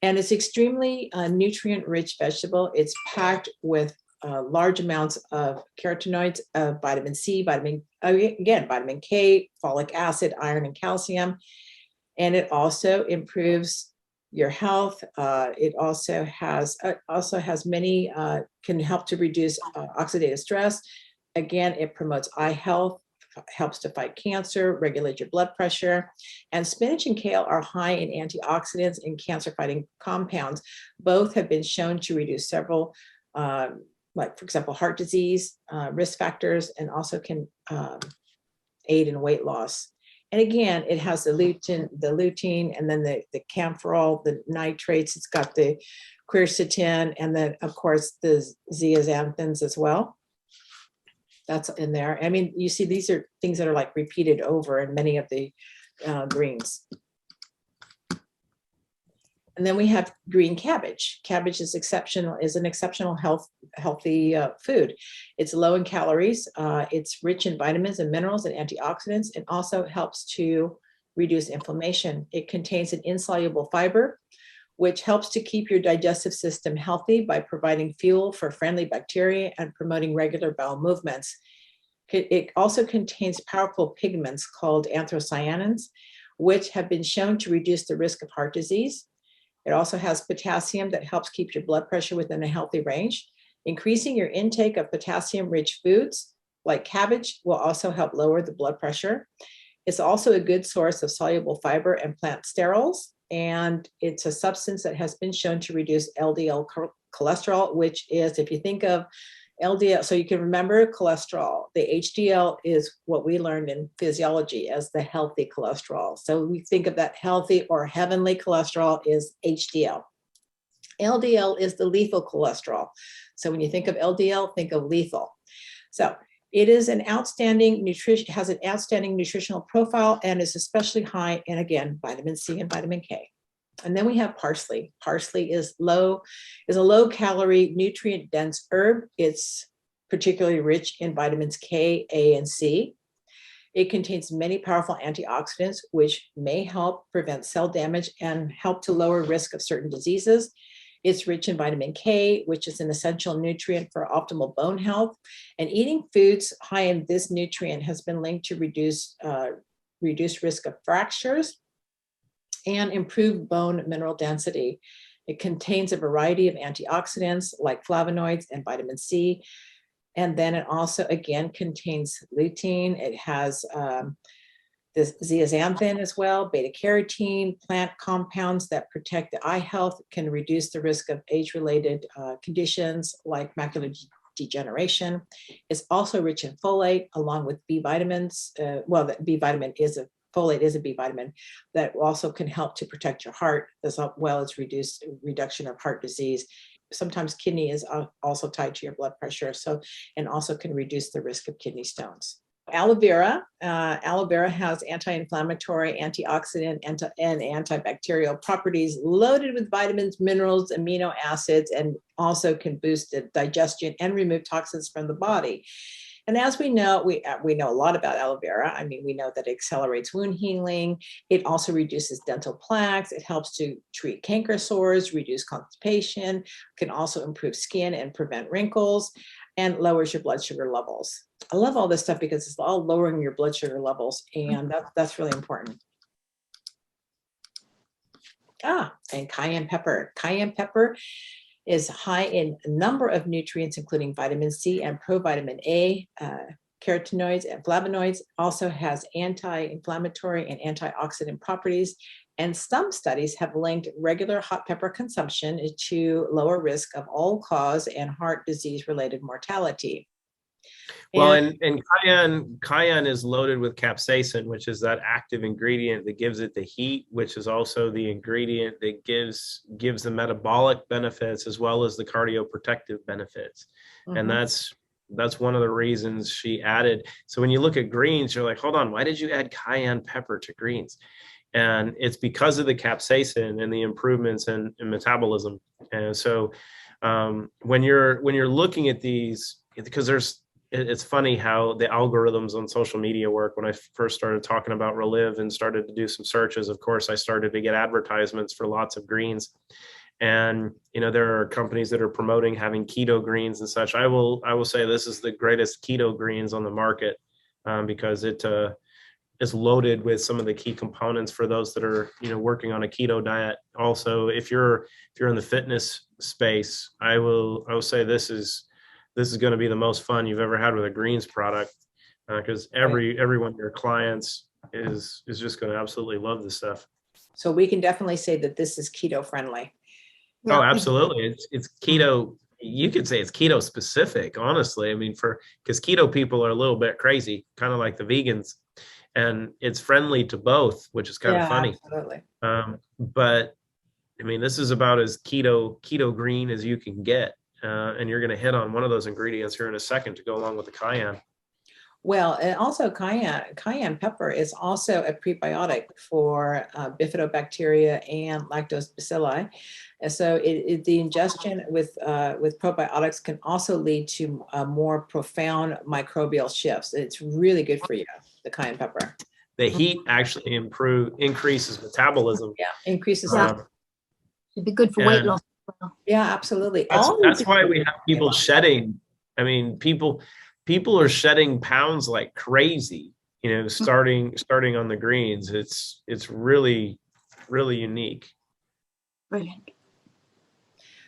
And it's extremely nutrient-rich vegetable. It's packed with large amounts of carotenoids, vitamin C, vitamin K, folic acid, iron, and calcium. And it also improves your health. It also has many, can help to reduce oxidative stress. Again, it promotes eye health, helps to fight cancer, regulate your blood pressure. And spinach and kale are high in antioxidants and cancer-fighting compounds. Both have been shown to reduce several, like for example, heart disease, risk factors, and also can aid in weight loss. And again, it has the lutein, and then the camphorol, the nitrates. It's got the quercetin, and then of course the zeaxanthins as well. That's in there. I mean, you see, these are things that are like repeated over in many of the greens. And then we have green cabbage. Cabbage is an exceptional healthy food. It's low in calories. It's rich in vitamins and minerals and antioxidants, and also helps to reduce inflammation. It contains an insoluble fiber, which helps to keep your digestive system healthy by providing fuel for friendly bacteria and promoting regular bowel movements. It also contains powerful pigments called anthocyanins, which have been shown to reduce the risk of heart disease. It also has potassium that helps keep your blood pressure within a healthy range. Increasing your intake of potassium-rich foods like cabbage will also help lower the blood pressure. It's also a good source of soluble fiber and plant sterols. And it's a substance that has been shown to reduce LDL cholesterol, which is, if you think of LDL, so you can remember cholesterol, the HDL is what we learned in physiology as the healthy cholesterol. So we think of that healthy or heavenly cholesterol is HDL. LDL is the lethal cholesterol. So when you think of LDL, think of lethal. So it is an outstanding has an outstanding nutritional profile and is especially high in, again, vitamin C and vitamin K. And then we have parsley. Parsley is a low calorie, nutrient dense herb. It's particularly rich in vitamins K, A, and C. It contains many powerful antioxidants, which may help prevent cell damage and help to lower risk of certain diseases. It's rich in vitamin K, which is an essential nutrient for optimal bone health. And eating foods high in this nutrient has been linked to reduce risk of fractures and improve bone mineral density. It contains a variety of antioxidants like flavonoids and vitamin C. And then it also, again, contains lutein. It has this zeaxanthin as well, beta carotene, plant compounds that protect the eye health, can reduce the risk of age-related conditions like macular degeneration. It's also rich in folate along with B vitamins. Folate is a B vitamin that also can help to protect your heart, as well as reduction of heart disease. Sometimes kidney is also tied to your blood pressure, and also can reduce the risk of kidney stones. Aloe vera. Aloe vera has anti-inflammatory, antioxidant, and antibacterial properties, loaded with vitamins, minerals, amino acids, and also can boost the digestion and remove toxins from the body. And as we know, we know a lot about aloe vera. I mean, we know that it accelerates wound healing. It also reduces dental plaques. It helps to treat canker sores, reduce constipation, can also improve skin and prevent wrinkles, and lowers your blood sugar levels. I love all this stuff because it's all lowering your blood sugar levels, and that's really important. And cayenne pepper. Cayenne pepper is high in a number of nutrients, including vitamin C and provitamin A, carotenoids and flavonoids. Also has anti-inflammatory and antioxidant properties. And some studies have linked regular hot pepper consumption to lower risk of all-cause and heart disease-related mortality. Well, and cayenne is loaded with capsaicin, which is that active ingredient that gives it the heat, which is also the ingredient that gives the metabolic benefits as well as the cardioprotective benefits. Mm-hmm. And that's one of the reasons she added. So when you look at greens, you're like, hold on, why did you add cayenne pepper to greens? And it's because of the capsaicin and the improvements in metabolism. And so when you're looking at these, because it's funny how the algorithms on social media work. When I first started talking about Relive and started to do some searches, of course, I started to get advertisements for lots of greens. And, there are companies that are promoting having keto greens and such. I will say this is the greatest keto greens on the market because it is loaded with some of the key components for those that are, working on a keto diet. Also, if you're in the fitness space, I will say this is going to be the most fun you've ever had with a greens product, because every one of your clients is just going to absolutely love this stuff. So we can definitely say that this is keto friendly. Yeah. Oh, absolutely. It's keto. You could say it's keto specific, honestly. I mean, because keto people are a little bit crazy, kind of like the vegans, and it's friendly to both, which is kind of funny. Absolutely. But I mean, this is about as keto green as you can get. And you're going to hit on one of those ingredients here in a second to go along with the cayenne. Well, and also cayenne pepper is also a prebiotic for bifidobacteria and lactobacilli. And so the ingestion with probiotics can also lead to more profound microbial shifts. It's really good for you, the cayenne pepper. The heat actually increases metabolism. Yeah, increases. It'd be good for weight loss. Yeah, absolutely. That's why we have people shedding. I mean, people are shedding pounds like crazy, starting on the greens. It's really, really unique. Brilliant.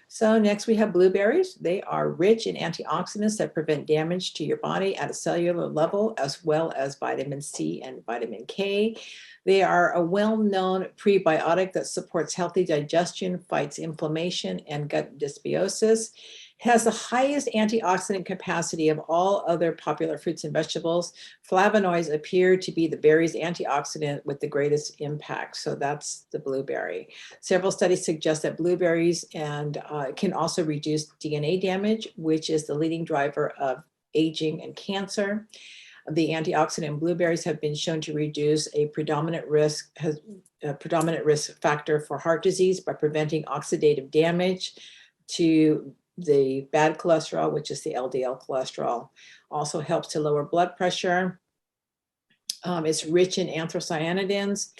So next we have blueberries. They are rich in antioxidants that prevent damage to your body at a cellular level, as well as vitamin C and vitamin K. They are a well-known prebiotic that supports healthy digestion, fights inflammation and gut dysbiosis. It has the highest antioxidant capacity of all other popular fruits and vegetables. Flavonoids appear to be the berry's antioxidant with the greatest impact. So that's the blueberry. Several studies suggest that blueberries can also reduce DNA damage, which is the leading driver of aging and cancer. The antioxidant in blueberries have been shown to reduce a predominant risk factor for heart disease by preventing oxidative damage to the bad cholesterol, which is the LDL cholesterol. Also helps to lower blood pressure. It's rich in anthocyanidins,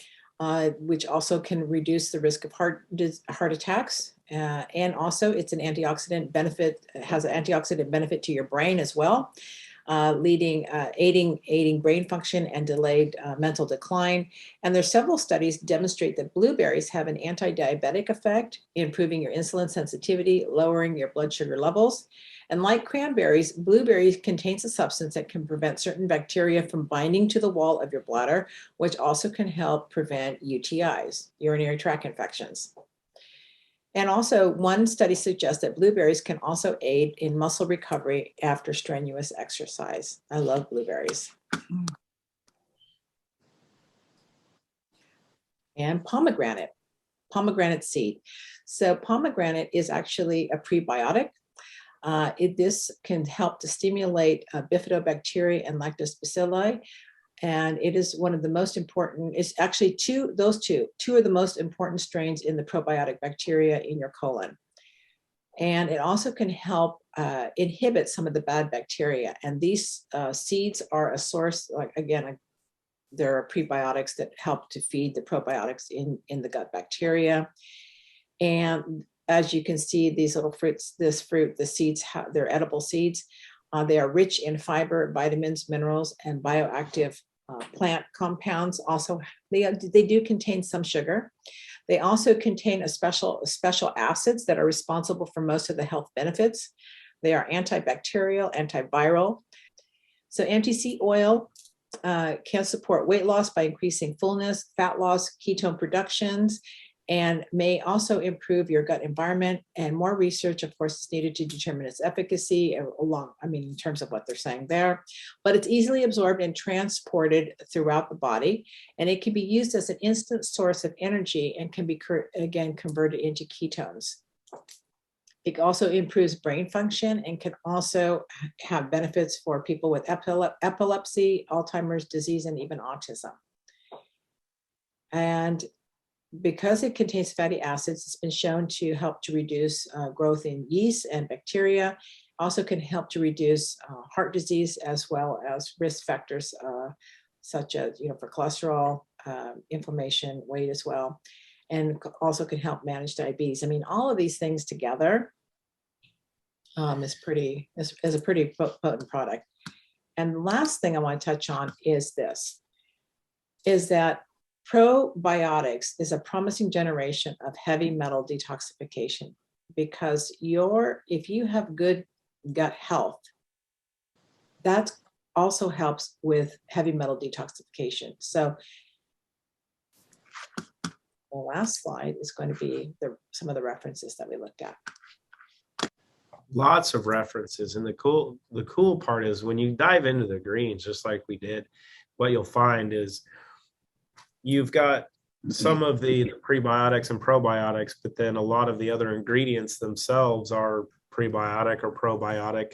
which also can reduce the risk of heart attacks. And also it's an antioxidant benefit, has an antioxidant benefit to your brain as well. Aiding brain function and delayed mental decline. And there's several studies demonstrate that blueberries have an anti-diabetic effect, improving your insulin sensitivity, lowering your blood sugar levels. And like cranberries, blueberries contains a substance that can prevent certain bacteria from binding to the wall of your bladder, which also can help prevent UTIs, urinary tract infections. And also one study suggests that blueberries can also aid in muscle recovery after strenuous exercise. I love blueberries. And pomegranate seed. So pomegranate is actually a prebiotic. This can help to stimulate bifidobacteria and lactobacilli. And it is one of the most important, it's actually two of the most important strains in the probiotic bacteria in your colon. And it also can help inhibit some of the bad bacteria. And these seeds are a source, like again, there are prebiotics that help to feed the probiotics in the gut bacteria. And as you can see, these little fruits, the seeds, they're edible seeds. They are rich in fiber, vitamins, minerals, and bioactive plant compounds. Also, they do contain some sugar. They also contain special acids that are responsible for most of the health benefits. They are antibacterial, antiviral. So MTC oil can support weight loss by increasing fullness, fat loss, ketone productions, and may also improve your gut environment. And more research, of course, is needed to determine its efficacy in terms of what they're saying there. But it's easily absorbed and transported throughout the body, and it can be used as an instant source of energy and can be, again, converted into ketones. It also improves brain function and can also have benefits for people with epilepsy, Alzheimer's disease, and even autism. And because it contains fatty acids, it's been shown to help to reduce growth in yeast and bacteria. Also can help to reduce heart disease as well as risk factors such as, for cholesterol, inflammation, weight as well, and also can help manage diabetes. I mean, all of these things together is a pretty potent product. And the last thing I want to touch on is that probiotics is a promising generation of heavy metal detoxification, because if you have good gut health, that also helps with heavy metal detoxification. So the last slide is going to be some of the references that we looked at. Lots of references. And the cool part is when you dive into the greens, just like we did, what you'll find is you've got some of the prebiotics and probiotics, but then a lot of the other ingredients themselves are prebiotic or probiotic.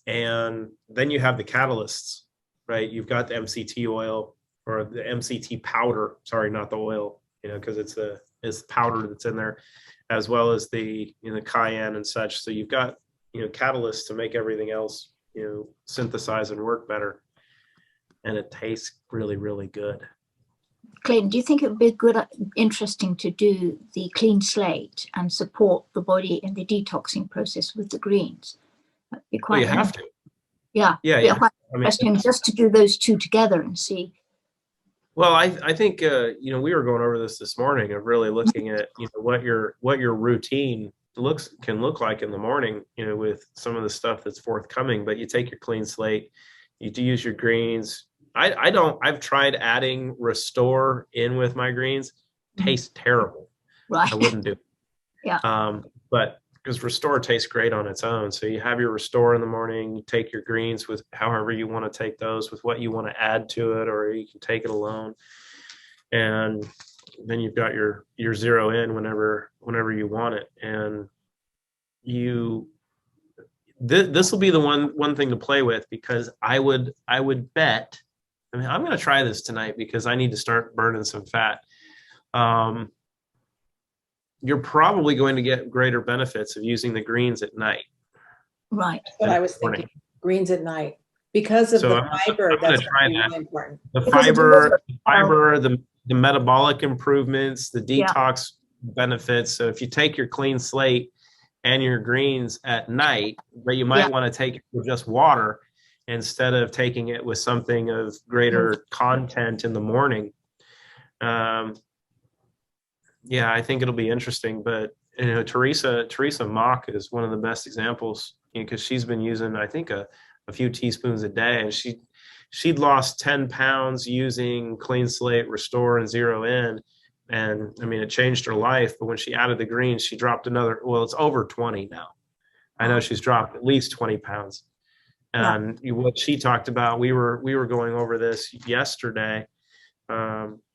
And then you have the catalysts, right? You've got the MCT oil or the MCT powder, sorry, not the oil, because it's the powder that's in there, as well as the cayenne and such. So you've got catalysts to make everything else synthesize and work better, and it tastes really, really good. Clayton, do you think it would be interesting to do the clean slate and support the body in the detoxing process with the greens? That'd be quite. Well, you have to. Yeah. Yeah. Quite interesting just to do those two together and see. Well, I think we were going over this morning of really looking at what your routine can look like in the morning, with some of the stuff that's forthcoming. But you take your clean slate, you do use your greens. I've tried adding Restore in with my greens. Tastes terrible. Right. I wouldn't do it. Yeah. But because Restore tastes great on its own. So you have your Restore in the morning, you take your greens with however you want to take those, with what you want to add to it, or you can take it alone. And then you've got your zero in whenever you want it. And this will be the one thing to play with, because I would bet, I'm going to try this tonight because I need to start burning some fat. You're probably going to get greater benefits of using the greens at night. Right. That's what I was thinking. Greens at night, because of the fiber. That's really important. The fiber, the metabolic improvements, the detox benefits. So if you take your clean slate and your greens at night, but you might want to take it with just water instead of taking it with something of greater content in the morning. I think it'll be interesting. But Teresa Mock is one of the best examples, because she's been using, I think, a few teaspoons a day, and she'd lost 10 pounds using clean slate, Restore, and zero in, And I mean, it changed her life, but when she added the greens, she dropped another, well, it's over 20 now. I know she's dropped at least 20 pounds. And what she talked about, we were going over this yesterday,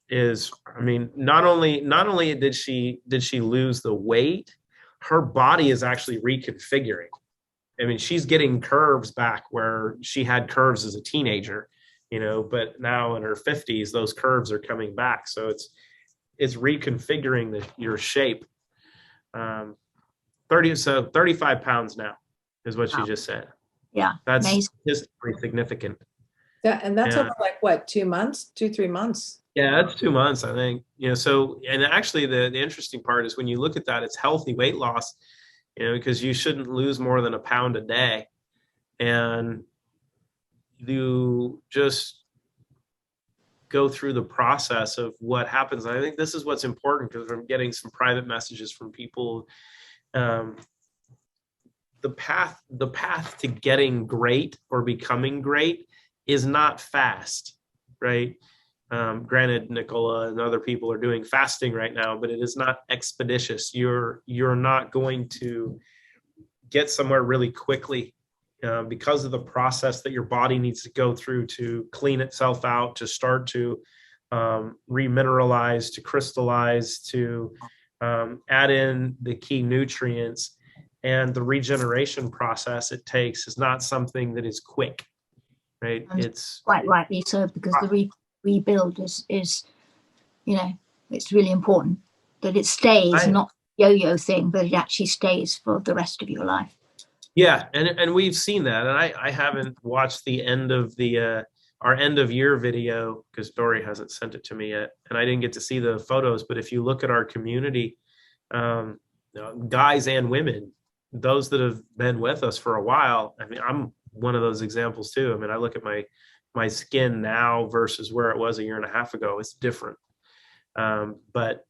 is, I mean, not only did she lose the weight, her body is actually reconfiguring. I mean, she's getting curves back where she had curves as a teenager, you know, but now in her 50s, those curves are coming back. So it's reconfiguring your shape. 35 pounds now is what she just said. Yeah. That's amazing. just pretty significant. That's over like what, 2 months, 2-3 months? Yeah, that's 2 months, I think. You know, so, and actually the interesting part is when you look at that, it's healthy weight loss, you know, because you shouldn't lose more than a pound a day. And you just go through the process of what happens. And I think this is what's important, because I'm getting some private messages from people. The path to getting great or becoming great is not fast, right? Granted, Nicola and other people are doing fasting right now, but it is not expeditious. You're not going to get somewhere really quickly because of the process that your body needs to go through to clean itself out, to start to remineralize, to crystallize, to add in the key nutrients. And the regeneration process it takes is not something that is quick, right? And it's quite rightly so, because the rebuild is, you know, it's really important that it stays, not yo-yo thing, but it actually stays for the rest of your life. Yeah, and we've seen that, and I haven't watched the end of the our end of year video because Dory hasn't sent it to me yet, and I didn't get to see the photos. But if you look at our community, guys and women, those that have been with us for a while, I mean, I'm one of those examples too. I mean, I look at my skin now versus where it was a year and a half ago. It's different, but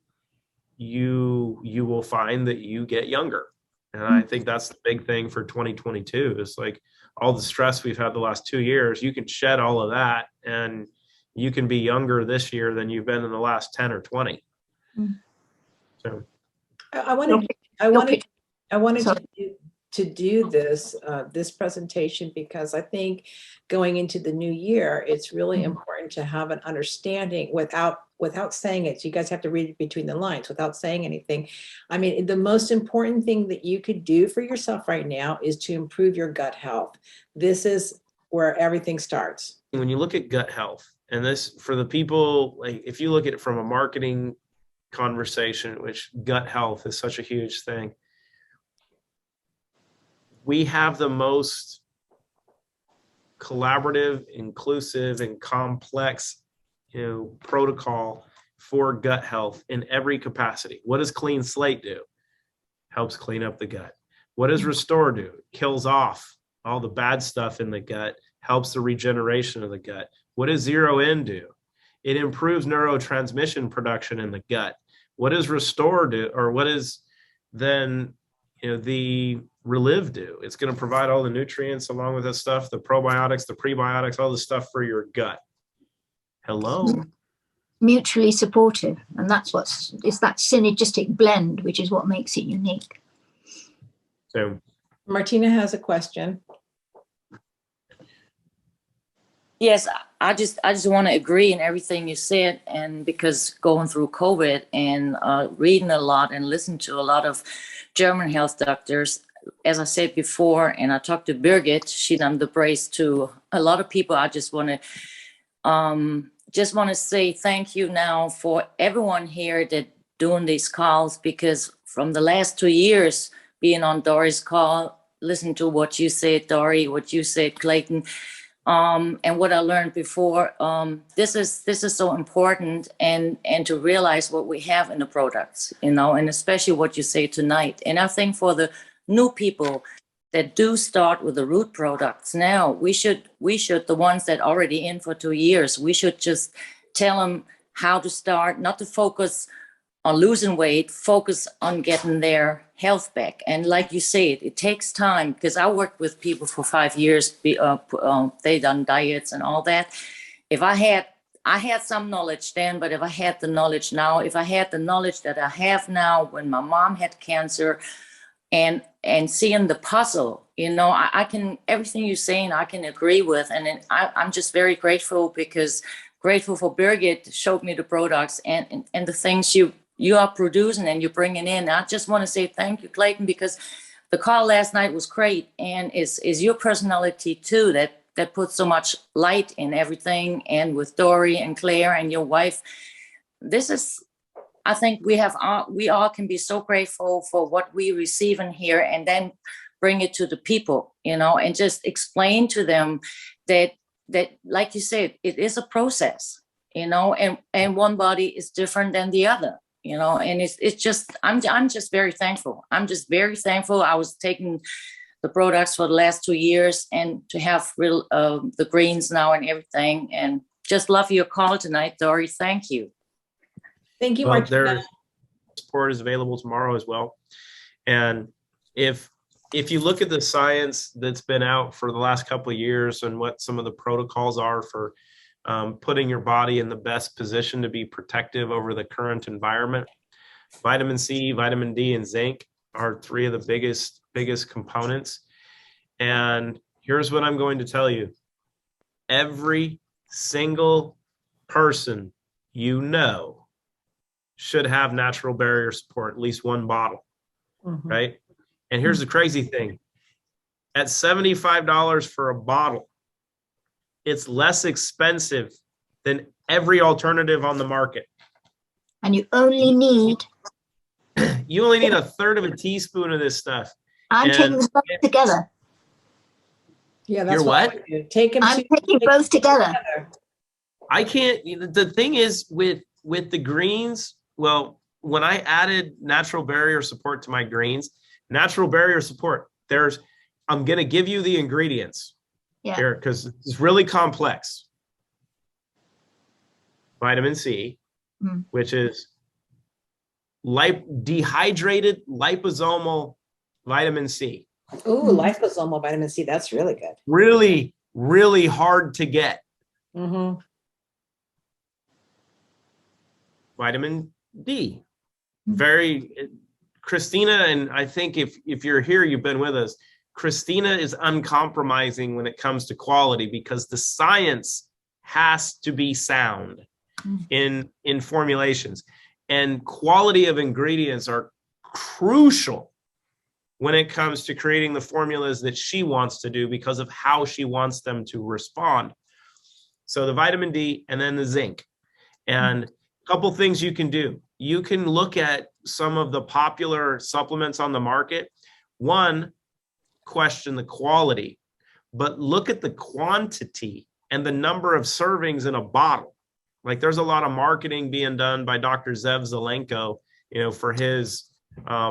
you will find that you get younger. And I think that's the big thing for 2022 is like all the stress we've had the last 2 years, you can shed all of that and you can be younger this year than you've been in the last 10 or 20. So I wanted to do this presentation because I think going into the new year, it's really important to have an understanding without saying it. So you guys have to read it between the lines without saying anything. I mean, the most important thing that you could do for yourself right now is to improve your gut health. This is where everything starts. When you look at gut health, and this for the people, like if you look at it from a marketing conversation, which gut health is such a huge thing, we have the most collaborative, inclusive, and complex, protocol for gut health in every capacity. What does Clean Slate do? Helps clean up the gut. What does Restore do? Kills off all the bad stuff in the gut, helps the regeneration of the gut. What does Zero In do? It improves neurotransmission production in the gut. What does Restore do? Or what is then the Relive do? It's going to provide all the nutrients along with that stuff, the probiotics, the prebiotics, all the stuff for your gut. Hello. Mutually supportive, and it's that synergistic blend, which is what makes it unique. So Martina has a question. Yes, I just want to agree in everything you said, and because going through COVID and reading a lot and listening to a lot of German health doctors, as I said before, and I talked to Birgit, she done the brace to a lot of people. I just want to say thank you now for everyone here that doing these calls, because from the last 2 years being on Dory's call, listen to what you said, Dory, what you said, Clayton, and what I learned before. This is so important, and to realize what we have in the products, and especially what you say tonight. And I think for the new people that do start with the root products now, we should the ones that already in for 2 years, we should just tell them how to start, not to focus on losing weight, focus on getting their health back. And like you said, it takes time, because I worked with people for 5 years. They done diets and all that. If I I had some knowledge then, but if I had the knowledge now, if I had the knowledge that I have now when my mom had cancer, and seeing the puzzle, you know, I can, everything you're saying, I can agree with. And I'm just very grateful, because grateful for Birgit showed me the products and the things you are producing and you're bringing in. I just want to say thank you, Clayton, because the call last night was great, and is your personality too that puts so much light in everything. And with Dory and Claire and your wife, this is, I think we all can be so grateful for what we receive in here, and then bring it to the people, you know, and just explain to them that like you said, it is a process, you know, and one body is different than the other, you know, and it's just, I'm just very thankful. I'm just very thankful. I was taking the products for the last 2 years, and to have the greens now and everything, and just love your call tonight, Dory. Thank you. Thank you, Well, Martina. their support is available tomorrow as well. And if you look at the science that's been out for the last couple of years and what some of the protocols are for putting your body in the best position to be protective over the current environment, vitamin C, vitamin D, and zinc are three of the biggest components. And here's what I'm going to tell you. Every single person you know should have natural barrier support, at least one bottle, right? And here's the crazy thing. At $75 for a bottle, it's less expensive than every alternative on the market. And you only need... You only need a third of a teaspoon of this stuff. I'm taking them both together. Yeah, that's You're what what? I would do. Take them. I'm taking both together. I can't, the thing is with the greens, well, when I added natural barrier support to my greens, natural barrier support, I'm going to give you the ingredients here, because it's really complex. Vitamin C, which is dehydrated liposomal vitamin C. Ooh, liposomal vitamin C. That's really good. Really, really hard to get. Vitamin D. Christina, and I think if you're here, you've been with us, Christina is uncompromising when it comes to quality, because the science has to be sound in formulations, and quality of ingredients are crucial when it comes to creating the formulas that she wants to do, because of how she wants them to respond. So the vitamin D and then the zinc. And a couple things you can do. You can look at some of the popular supplements on the market. One, question the quality, but look at the quantity and the number of servings in a bottle. Like, there's a lot of marketing being done by Dr. Zev Zelenko, you know, for his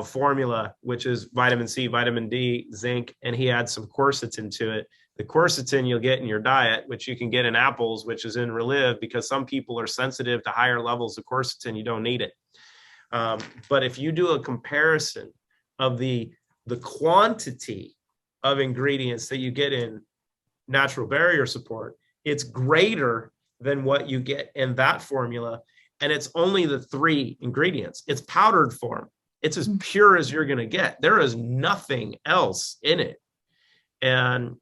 formula, which is vitamin C, vitamin D, zinc, and he adds some quercetin to it. The quercetin you'll get in your diet, which you can get in apples, which is in Relive, because some people are sensitive to higher levels of quercetin. You don't need it. But if you do a comparison of the quantity of ingredients that you get in natural barrier support, it's greater than what you get in that formula. And it's only the 3 ingredients. It's powdered form. It's as pure as you're going to get. There is nothing else in it. And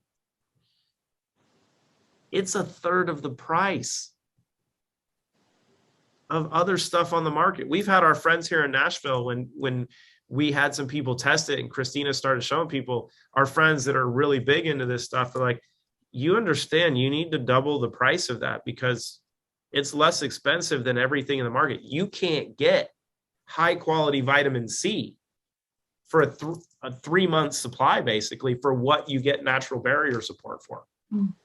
it's a third of the price of other stuff on the market. We've had our friends here in Nashville, when we had some people test it and Christina started showing people, our friends that are really big into this stuff, they're like, you understand, you need to double the price of that, because it's less expensive than everything in the market. You can't get high quality vitamin C for a 3-month supply, basically, for what you get natural barrier support for.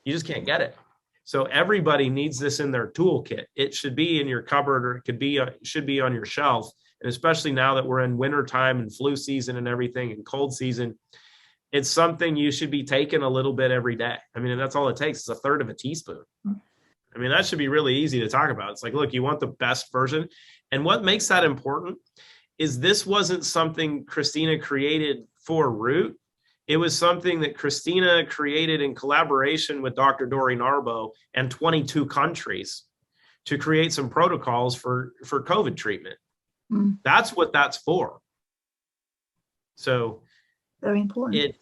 You just can't get it. So everybody needs this in their toolkit. It should be in your cupboard, or it should be on your shelf. And especially now that we're in winter time and flu season and everything, and cold season, it's something you should be taking a little bit every day. I mean, and that's all it takes. It's a third of a teaspoon. I mean, that should be really easy to talk about. It's like, look, you want the best version. And what makes that important is this wasn't something Christina created for Root. It was something that Christina created in collaboration with Dr. Dory Narbo and 22 countries to create some protocols for COVID treatment. Mm. That's what that's for. So Very important.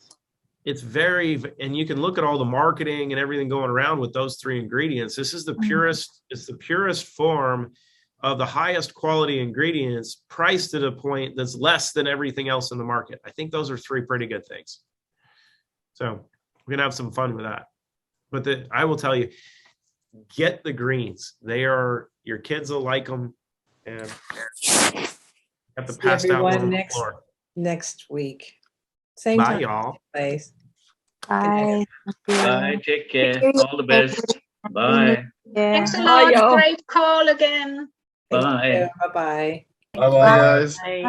it's very, and you can look at all the marketing and everything going around with those 3 ingredients. This is the purest, it's the purest form of the highest quality ingredients priced at a point that's less than everything else in the market. I think those are 3 pretty good things. So we're gonna have some fun with that. But I will tell you, get the greens. Your kids will like them, and have to See pass out one everyone on the floor. next week. Same Bye, time, y'all. place. Bye. Bye. Take care. All the best. Bye. Thanks a lot. Great call again. Bye. Bye-bye. Bye bye, guys. Bye.